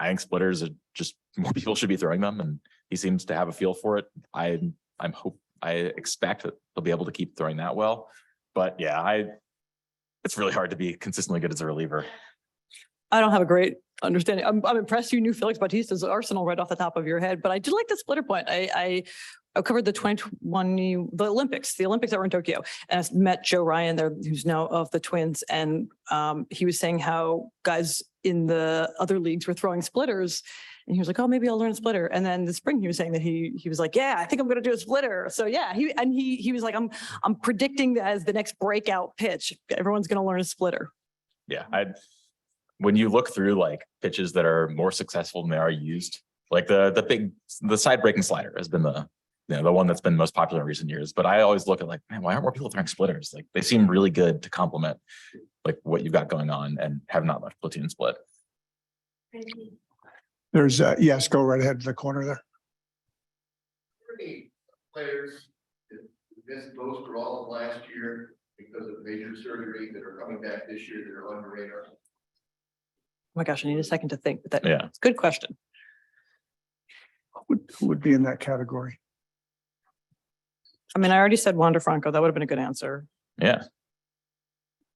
I think splitters are just, more people should be throwing them, and he seems to have a feel for it. I expect that they'll be able to keep throwing that well. But yeah, it's really hard to be consistently good as a reliever. I don't have a great understanding. I'm impressed you knew Felix Bautista's arsenal right off the top of your head, but I did like the splitter point. I covered the 2020, the Olympics that were in Tokyo, and I met Joe Ryan there, who's now of the Twins. And he was saying how guys in the other leagues were throwing splitters, and he was like, oh, maybe I'll learn a splitter. And then this spring he was saying that he was like, yeah, I think I'm going to do a splitter. So yeah, he was like, I'm predicting that as the next breakout pitch, everyone's going to learn a splitter. Yeah. When you look through like pitches that are more successful than they are used, like the side breaking slider has been the one that's been most popular in recent years. But I always look at like, man, why aren't more people throwing splitters? Like, they seem really good to complement like what you've got going on and have not much platoon split. There's yes, go right ahead to the corner there. Players missed most or all of last year because of major surgery that are coming back this year that are on the radar. Oh my gosh, I need a second to think. But Yeah, it's a good question. Who would be in that category? I mean, I already said Wander Franco. That would have been a good answer. yeah.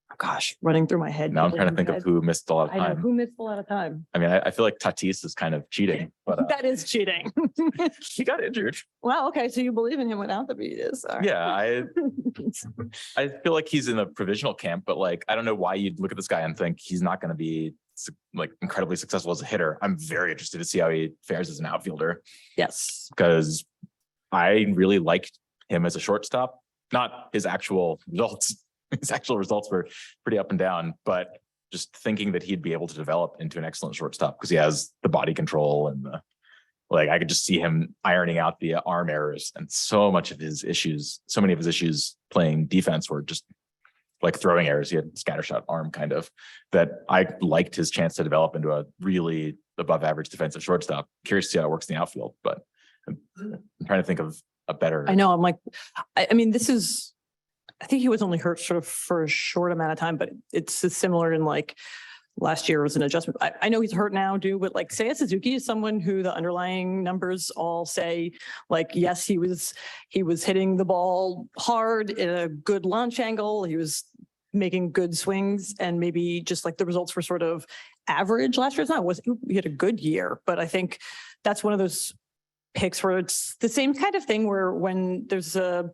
Oh gosh, running through my head. Now I'm trying to think of who missed a lot of I know time. who missed a lot of time. I mean, I feel like Tatis is kind of cheating, but That is cheating. he got injured. Wow. Okay, so you believe in him without the beats? Yeah, I feel like he's in a provisional camp, but like, I don't know why you'd look at this guy and think he's not going to be like incredibly successful as a hitter. I'm very interested to see how he fares as an outfielder, Yes. because I really liked him as a shortstop. Not his actual results. His actual results were pretty up and down, but just thinking that he'd be able to develop into an excellent shortstop because he has the body control and I could just see him ironing out the arm errors, and so many of his issues playing defense were just like throwing errors. He had scattershot arm kind of, that I liked his chance to develop into a really above average defensive shortstop. Curious to see how it works in the outfield, but I'm trying to think of a better. I know. I'm like, I mean, I think he was only hurt sort of for a short amount of time, but it's similar in like last year was an adjustment. I know he's hurt now, but like Seiya Suzuki is someone who the underlying numbers all say like, yes, he was hitting the ball hard in a good launch angle. He was making good swings, and maybe just like the results were sort of average last year. He had a good year, but I think that's one of those picks where it's the same kind of thing where when there's a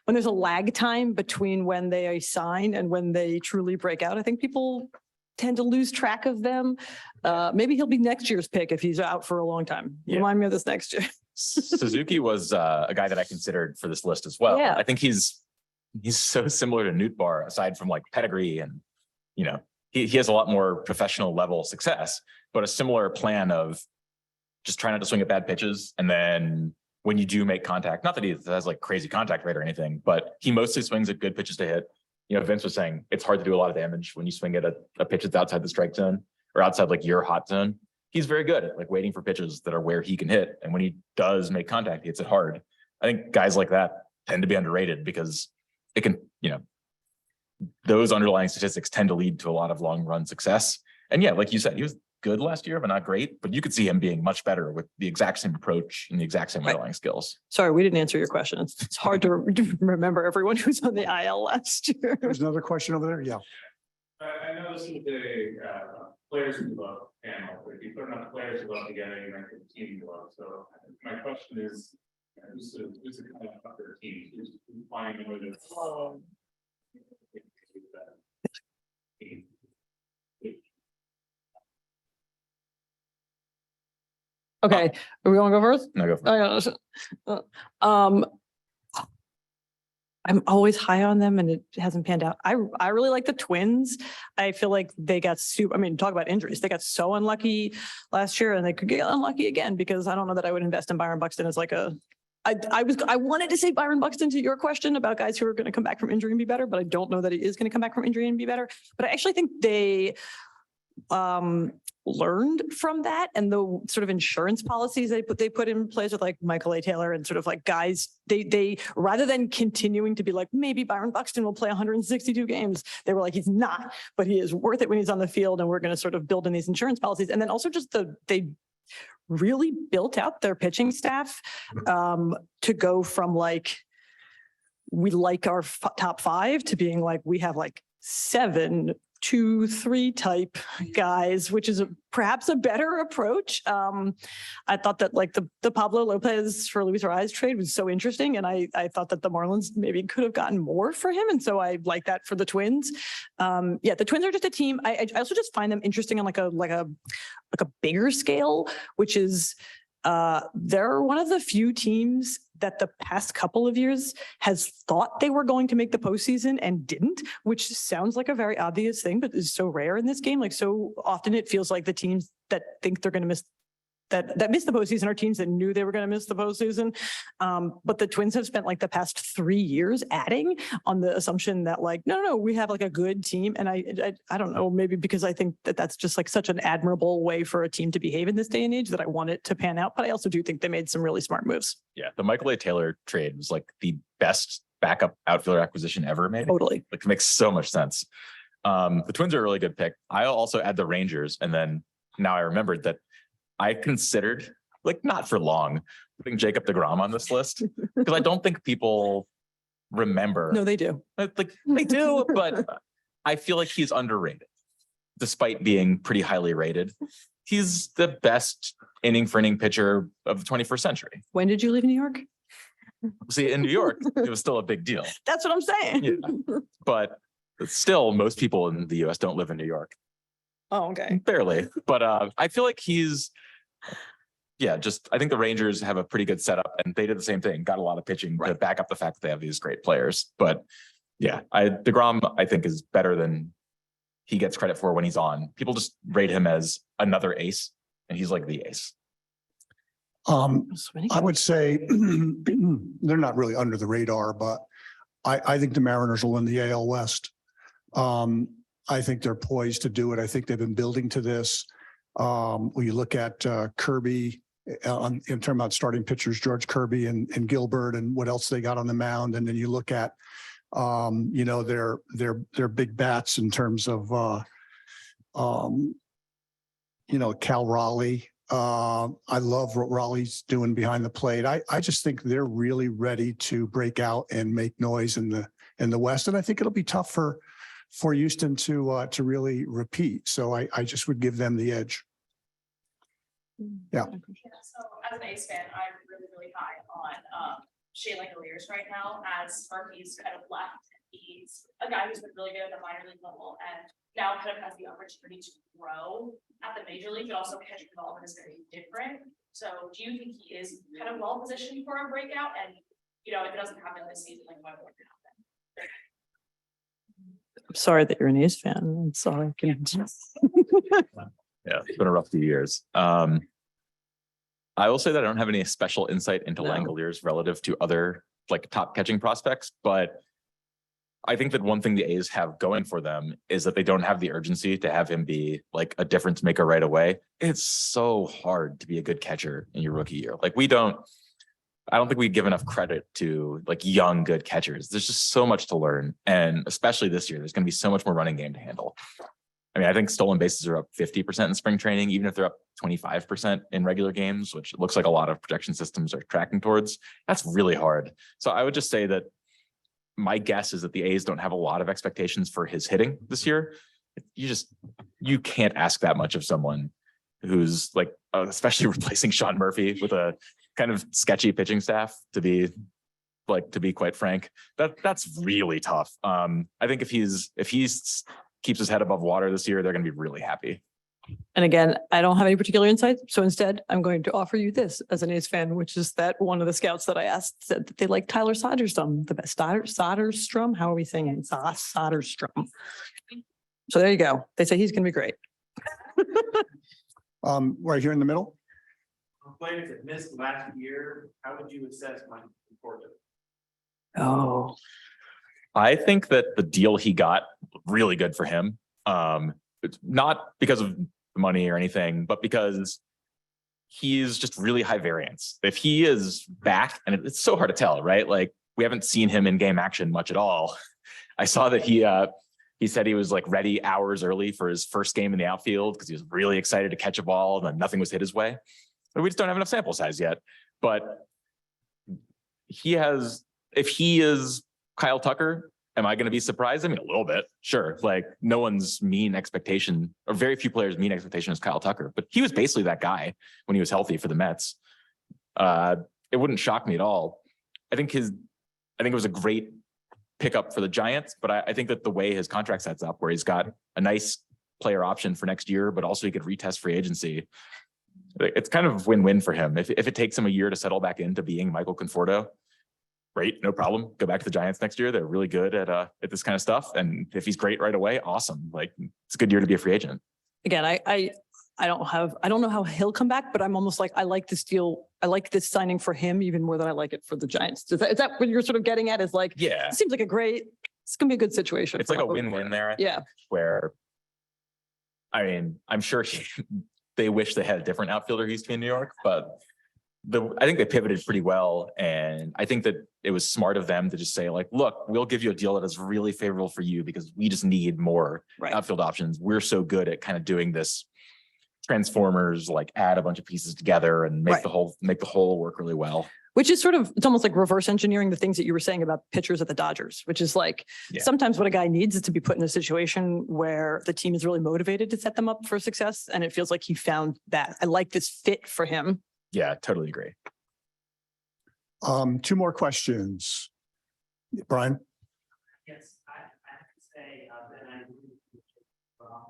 lag time between when they sign and when they truly break out, I think people tend to lose track of them. Maybe he'll be next year's pick if he's out for a long time. Yeah. Remind me of this next year. Suzuki was a guy that I considered for this list as well. Yeah. I think he's so similar to Nootbaar, aside from like pedigree and, you know, he has a lot more professional level success, but a similar plan of just trying not to swing at bad pitches. And then when you do make contact, not that he has like crazy contact rate or anything, but he mostly swings at good pitches to hit. You know, Vince was saying it's hard to do a lot of damage when you swing at a pitch that's outside the strike zone or outside like your hot zone. He's very good at like waiting for pitches that are where he can hit. And when he does make contact, he hits it hard. I think guys like that tend to be underrated because it can, you know, those underlying statistics tend to lead to a lot of long run success. And yeah, like you said, he was good last year, but not great. But you could see him being much better with the exact same approach and the exact same underlying skills. Sorry, we didn't answer your question. It's hard to remember everyone who's on the IL last year. There's another question over there. Yeah. I know this is the players who love panel, but if you put enough players who love together, you make a team you love. So my question is, who's the kind of other team? Who's finding a way to Okay, are we going to go first? No, go for it. I'm always high on them and it hasn't panned out. I really like the Twins. I feel like they got super, I mean, talk about injuries. They got so unlucky last year and they could get unlucky again because I don't know that I would invest in Byron Buxton as like I wanted to say Byron Buxton to your question about guys who are going to come back from injury and be better, but I don't know that he is going to come back from injury and be better. But I actually think they learned from that and the sort of insurance policies they put in place with like Michael A. Taylor and sort of like guys, they rather than continuing to be like, maybe Byron Buxton will play 162 games. They were like, he's not, but he is worth it when he's on the field. And we're going to sort of build in these insurance policies. And then also just they really built out their pitching staff to go from like, we like our top five to being like, we have like 7, 2, 3 type guys, which is perhaps a better approach. I thought that like the Pablo Lopez for Luis Arraez trade was so interesting. And I thought that the Marlins maybe could have gotten more for him. And so I like that for the Twins. Yeah, the Twins are just a team. I also just find them interesting on like a bigger scale, which is they're one of the few teams that the past couple of years has thought they were going to make the postseason and didn't, which sounds like a very obvious thing, but is so rare in this game. Like so often it feels like the teams that think they're going to miss that missed the postseason are teams that knew they were going to miss the postseason. But the Twins have spent like the past 3 years adding on the assumption that like, no, we have like a good team. And I don't know, maybe because I think that that's just like such an admirable way for a team to behave in this day and age that I want it to pan out. But I also do think they made some really smart moves. Yeah, the Michael A. Taylor trade was like the best backup outfielder acquisition ever made. Totally. Like it makes so much sense. The Twins are a really good pick. I'll also add the Rangers. And then now I remembered that I considered, like not for long, putting Jacob deGrom on this list because I don't think people remember. No, they do. Like they do, but I feel like he's underrated, despite being pretty highly rated. He's the best inning for inning pitcher of the 21st century. When did you leave New York? See, in New York, it was still a big deal. That's what I'm saying. Yeah. But still, most people in the US don't live in New York. Oh, okay. Barely. But I feel like I think the Rangers have a pretty good setup and they did the same thing, got a lot of pitching to back up the fact that they have these great players. But yeah, deGrom, I think, is better than he gets credit for when he's on. People just rate him as another ace, and he's like the ace. I would say they're not really under the radar, but I think the Mariners will win the AL West. I think they're poised to do it. I think they've been building to this. When you look at Kirby, in terms about starting pitchers, George Kirby and Gilbert, and what else they got on the mound, and then you look at their big bats in terms of Cal Raleigh. I love what Raleigh's doing behind the plate. I just think they're really ready to break out and make noise in the West, and I think it'll be tough for Houston to really repeat. So I just would give them the edge. Yeah. So as an Ace fan, I'm really high on Shea Langoliers right now, as Murphy's kind of left. He's a guy who's been really good at the minor league level and now kind of has the opportunity to grow at the major league, but also catcher development is very different. So do you think he is kind of well positioned for a breakout? And, you know, if it doesn't happen this season, like, why would it happen? I'm sorry that you're an A's fan. I'm sorry. Yeah, it's been a rough few years. I will say that I don't have any special insight into No. Langoliers relative to other like top catching prospects, but I think that one thing the A's have going for them is that they don't have the urgency to have him be like a difference maker right away. It's so hard to be a good catcher in your rookie year. Like I don't think we give enough credit to like young, good catchers. There's just so much to learn. And especially this year, there's going to be so much more running game to handle. I mean, I think stolen bases are up 50% in spring training, even if they're up 25% in regular games, which it looks like a lot of projection systems are tracking towards. That's really hard. So I would just say that my guess is that the A's don't have a lot of expectations for his hitting this year. You can't ask that much of someone who's like, especially replacing Sean Murphy with a kind of sketchy pitching staff, to be quite frank. That's really tough. I think if he's keeps his head above water this year, they're going to be really happy. And again, I don't have any particular insight. So instead, I'm going to offer you this as an A's fan, which is that one of the scouts that I asked said that they like Tyler Soderstrom, the best Soderstrom. How are we saying it? Soderstrom. So there you go. They say he's going to be great. Right here in the middle. Players that missed last year, how would you assess my performance? Oh, I think that the deal he got really good for him. It's not because of money or anything, but because he's just really high variance. If he is back, and it's so hard to tell, right? Like we haven't seen him in game action much at all. I saw that he said he was like ready hours early for his first game in the outfield because he was really excited to catch a ball and then nothing was hit his way. But we just don't have enough sample size yet. But if he is Kyle Tucker, am I going to be surprised? I mean, a little bit, sure. Like no one's mean expectation, or very few players' mean expectation is Kyle Tucker, but he was basically that guy when he was healthy for the Mets. It wouldn't shock me at all. I think it was a great pickup for the Giants, but I think that the way his contract sets up, where he's got a nice player option for next year, but also he could retest free agency. It's kind of win-win for him. If it takes him a year to settle back into being Michael Conforto, great, no problem. Go back to the Giants next year. They're really good at this kind of stuff. And if he's great right away, awesome. Like it's a good year to be a free agent. again, I don't know how he'll come back, but I'm almost like, I like this deal. I like this signing for him even more than I like it for the Giants. Is that what you're sort of getting at? Is like, Yeah, it seems like it's gonna be a good situation. it's like a win-win there. I think, Yeah. where, I mean, I'm sure they wish they had a different outfielder who used to be in New York, but I think they pivoted pretty well. And I think that it was smart of them to just say like, look, we'll give you a deal that is really favorable for you because we just need more outfield options. We're so good at kind of doing this Transformers, like add a bunch of pieces together and make the whole work really well. Which is sort of, it's almost like reverse engineering the things that you were saying about pitchers at the Dodgers, which is like, sometimes what a guy needs is to be put in a situation where the team is really motivated to set them up for success. And it feels like he found that. I like this fit for him. Yeah, totally agree. Two more questions. Brian? Yes, I have to say that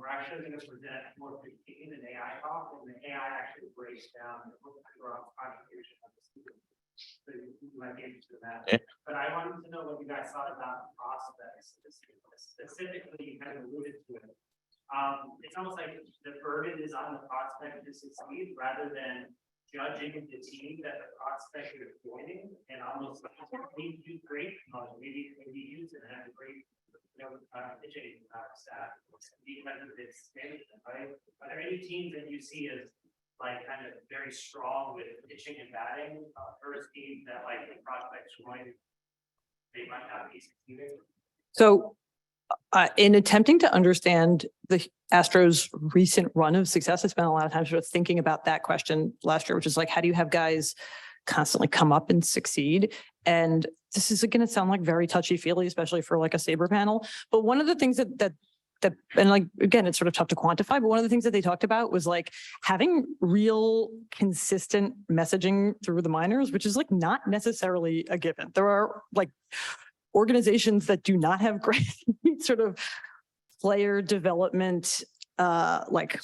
we're actually going to present more in an AI talk, and the AI actually breaks down the contribution of the student. So you might be interested in that. Yeah. But I wanted to know what you guys thought about prospects. Specifically, you kind of alluded to it. It's almost like the burden is on the prospect to succeed rather than judging the team that the prospect is joining, and almost like we do great, maybe use it and have a great pitching staff because of its management, right? Are there any teams that you see as like kind of very strong with pitching and batting versus teams that like the prospects join, they might not be succeeding? So in attempting to understand the Astros' recent run of success, I spent a lot of time sort of thinking about that question last year, which is like, how do you have guys constantly come up and succeed? And this is going to sound like very touchy-feely, especially for like a SABR panel. But one of the things that and like, again, it's sort of tough to quantify, but one of the things that they talked about was like having real consistent messaging through the minors, which is like not necessarily a given. There are like organizations that do not have great sort of player development, like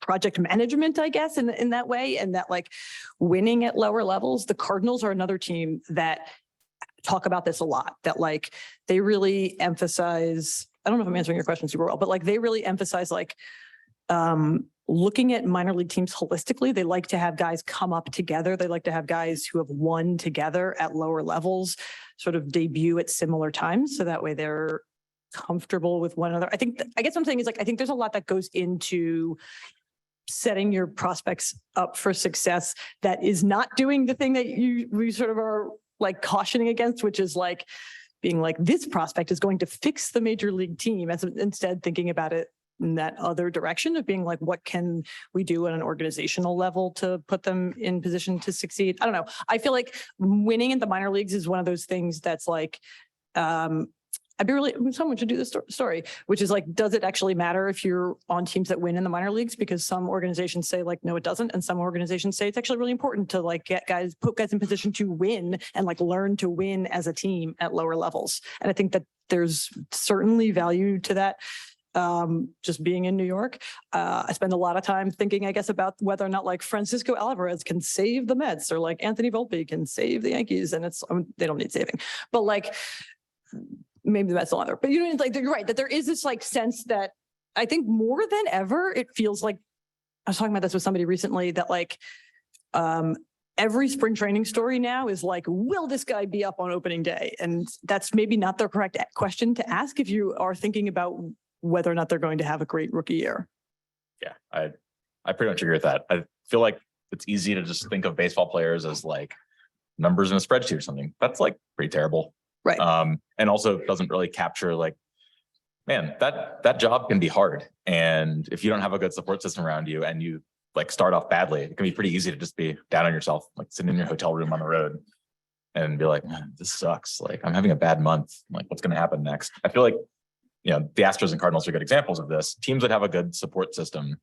project management, I guess, in that way, and that like winning at lower levels. The Cardinals are another team that talk about this a lot, that like they really emphasize, I don't know if I'm answering your question super well, but like they really emphasize like looking at minor league teams holistically. They like to have guys come up together. They like to have guys who have won together at lower levels sort of debut at similar times. So that way they're comfortable with one another. I guess what I'm saying is like, I think there's a lot that goes into setting your prospects up for success that is not doing the thing that we sort of are like cautioning against, which is like being like, this prospect is going to fix the major league team, as instead thinking about it in that other direction of being like, what can we do on an organizational level to put them in position to succeed? I don't know. I feel like winning in the minor leagues is one of those things that's like, I'd be really, someone should do this story, which is like, does it actually matter if you're on teams that win in the minor leagues? Because some organizations say like, no, it doesn't. And some organizations say it's actually really important to like put guys in position to win and like learn to win as a team at lower levels. And I think that there's certainly value to that. Just being in New York, I spend a lot of time thinking, I guess, about whether or not like Francisco Alvarez can save the Mets or like Anthony Volpe can save the Yankees. And it's, they don't need saving, but like, maybe the Mets don't either. But you know, like you're right, that there is this like sense that I think more than ever, it feels like, I was talking about this with somebody recently, that like every spring training story now is like, will this guy be up on opening day? And that's maybe not the correct question to ask if you are thinking about whether or not they're going to have a great rookie year. Yeah, I pretty much agree with that. I feel like it's easy to just think of baseball players as like numbers in a spreadsheet or something. That's like pretty terrible. Right. And also doesn't really capture like, man, that job can be hard. And if you don't have a good support system around you and you like start off badly, it can be pretty easy to just be down on yourself, like sitting in your hotel room on the road and be like, man, this sucks. Like I'm having a bad month. Like what's going to happen next? I feel like, you know, the Astros and Cardinals are good examples of this. Teams that have a good support system,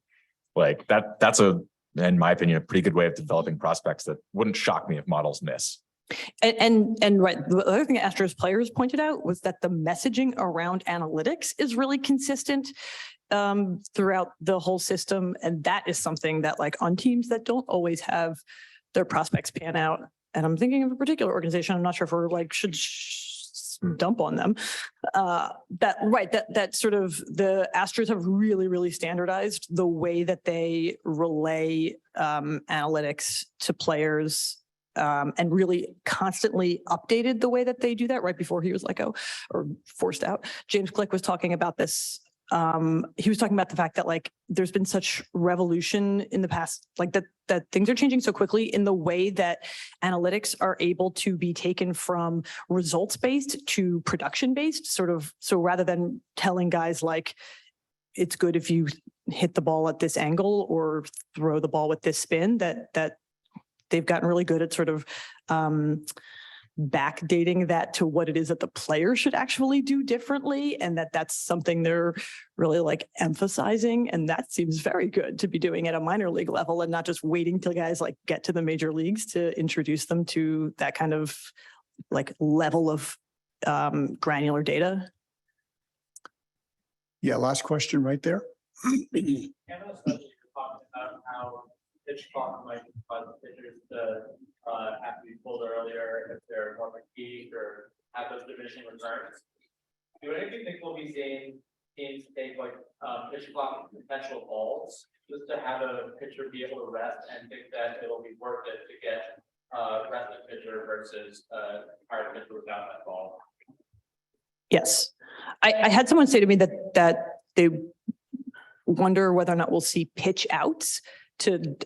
like that's in my opinion, a pretty good way of developing prospects that wouldn't shock me if models miss. And right, the other thing Astros players pointed out was that the messaging around analytics is really consistent throughout the whole system. And that is something that like on teams that don't always have their prospects pan out. And I'm thinking of a particular organization, I'm not sure if we're like, should dump on them. That sort of the Astros have really, really standardized the way that they relay analytics to players. And really constantly updated the way that they do that right before he was let go or forced out. James Click was talking about this. He was talking about the fact that like there's been such revolution in the past, like that things are changing so quickly in the way that analytics are able to be taken from results-based to production-based, sort of. So rather than telling guys like, it's good if you hit the ball at this angle or throw the ball with this spin, that they've gotten really good at sort of backdating that to what it is that the player should actually do differently. And that's something they're really like emphasizing. And that seems very good to be doing at a minor league level and not just waiting till guys like get to the major leagues to introduce them to that kind of like level of granular data. Yeah, last question right there. Talking about how pitch clock might cause pitchers to have to be pulled earlier if they're more fatigued or have those diminishing returns. Do any of you think we'll be seeing teams take like pitch clock potential balls just to have a pitcher be able to rest and think that it'll be worth it to get rested pitcher versus hard pitcher without that ball? Yes. I had someone say to me that they wonder whether or not we'll see pitch outs to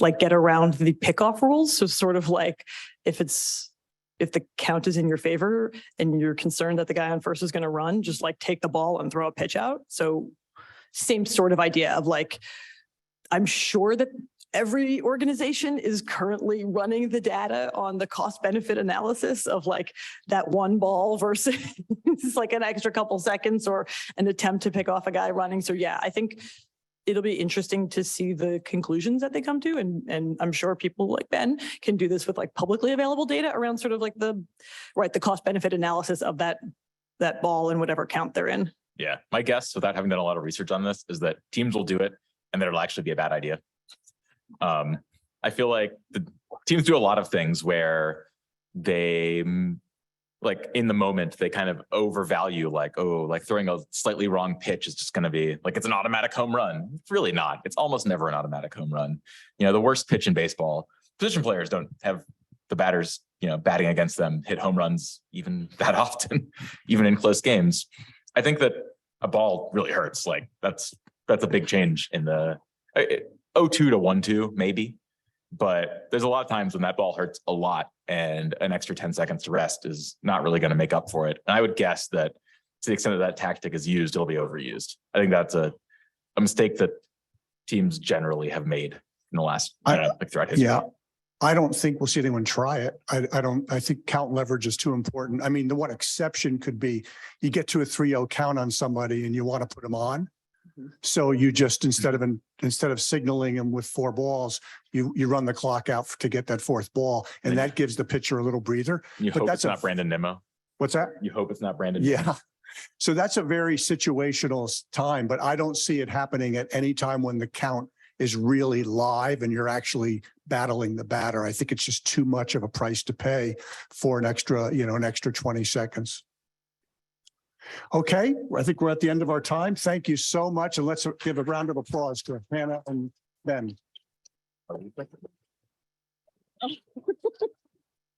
like get around the pickoff rules. So sort of like if the count is in your favor and you're concerned that the guy on first is going to run, just like take the ball and throw a pitch out. So same sort of idea of like, I'm sure that every organization is currently running the data on the cost benefit analysis of like that one ball versus like an extra couple seconds or an attempt to pick off a guy running. So yeah, I think it'll be interesting to see the conclusions that they come to. And I'm sure people like Ben can do this with like publicly available data around sort of like the cost benefit analysis of that ball and whatever count they're in. Yeah. My guess, without having done a lot of research on this, is that teams will do it and that it'll actually be a bad idea. I feel like the teams do a lot of things where they, like in the moment, they kind of overvalue like, oh, like throwing a slightly wrong pitch is just going to be like, it's an automatic home run. It's really not. It's almost never an automatic home run. You know, the worst pitch in baseball, position players don't have the batters, you know, batting against them hit home runs even that often, even in close games. I think that a ball really hurts. Like that's a big change in the 0-2 to 1-2 maybe. But there's a lot of times when that ball hurts a lot and an extra 10 seconds to rest is not really going to make up for it. And I would guess that to the extent that that tactic is used, it'll be overused. I think that's a mistake that teams generally have made in the last, like throughout history. Yeah. I don't think we'll see anyone try it. I think count leverage is too important. I mean, the one exception could be you get to a 3-0 count on somebody and you want to put them on. So you just, instead of signaling them with 4 balls, you run the clock out to get that 4th ball. And that gives the pitcher a little breather. You But hope that's it's not Brandon Nimmo. What's that? You hope it's not Brandon. Yeah. So that's a very situational time, but I don't see it happening at any time when the count is really live and you're actually battling the batter. I think it's just too much of a price to pay for an extra 20 seconds. Okay, I think we're at the end of our time. Thank you so much. And let's give a round of applause to Hannah and Ben.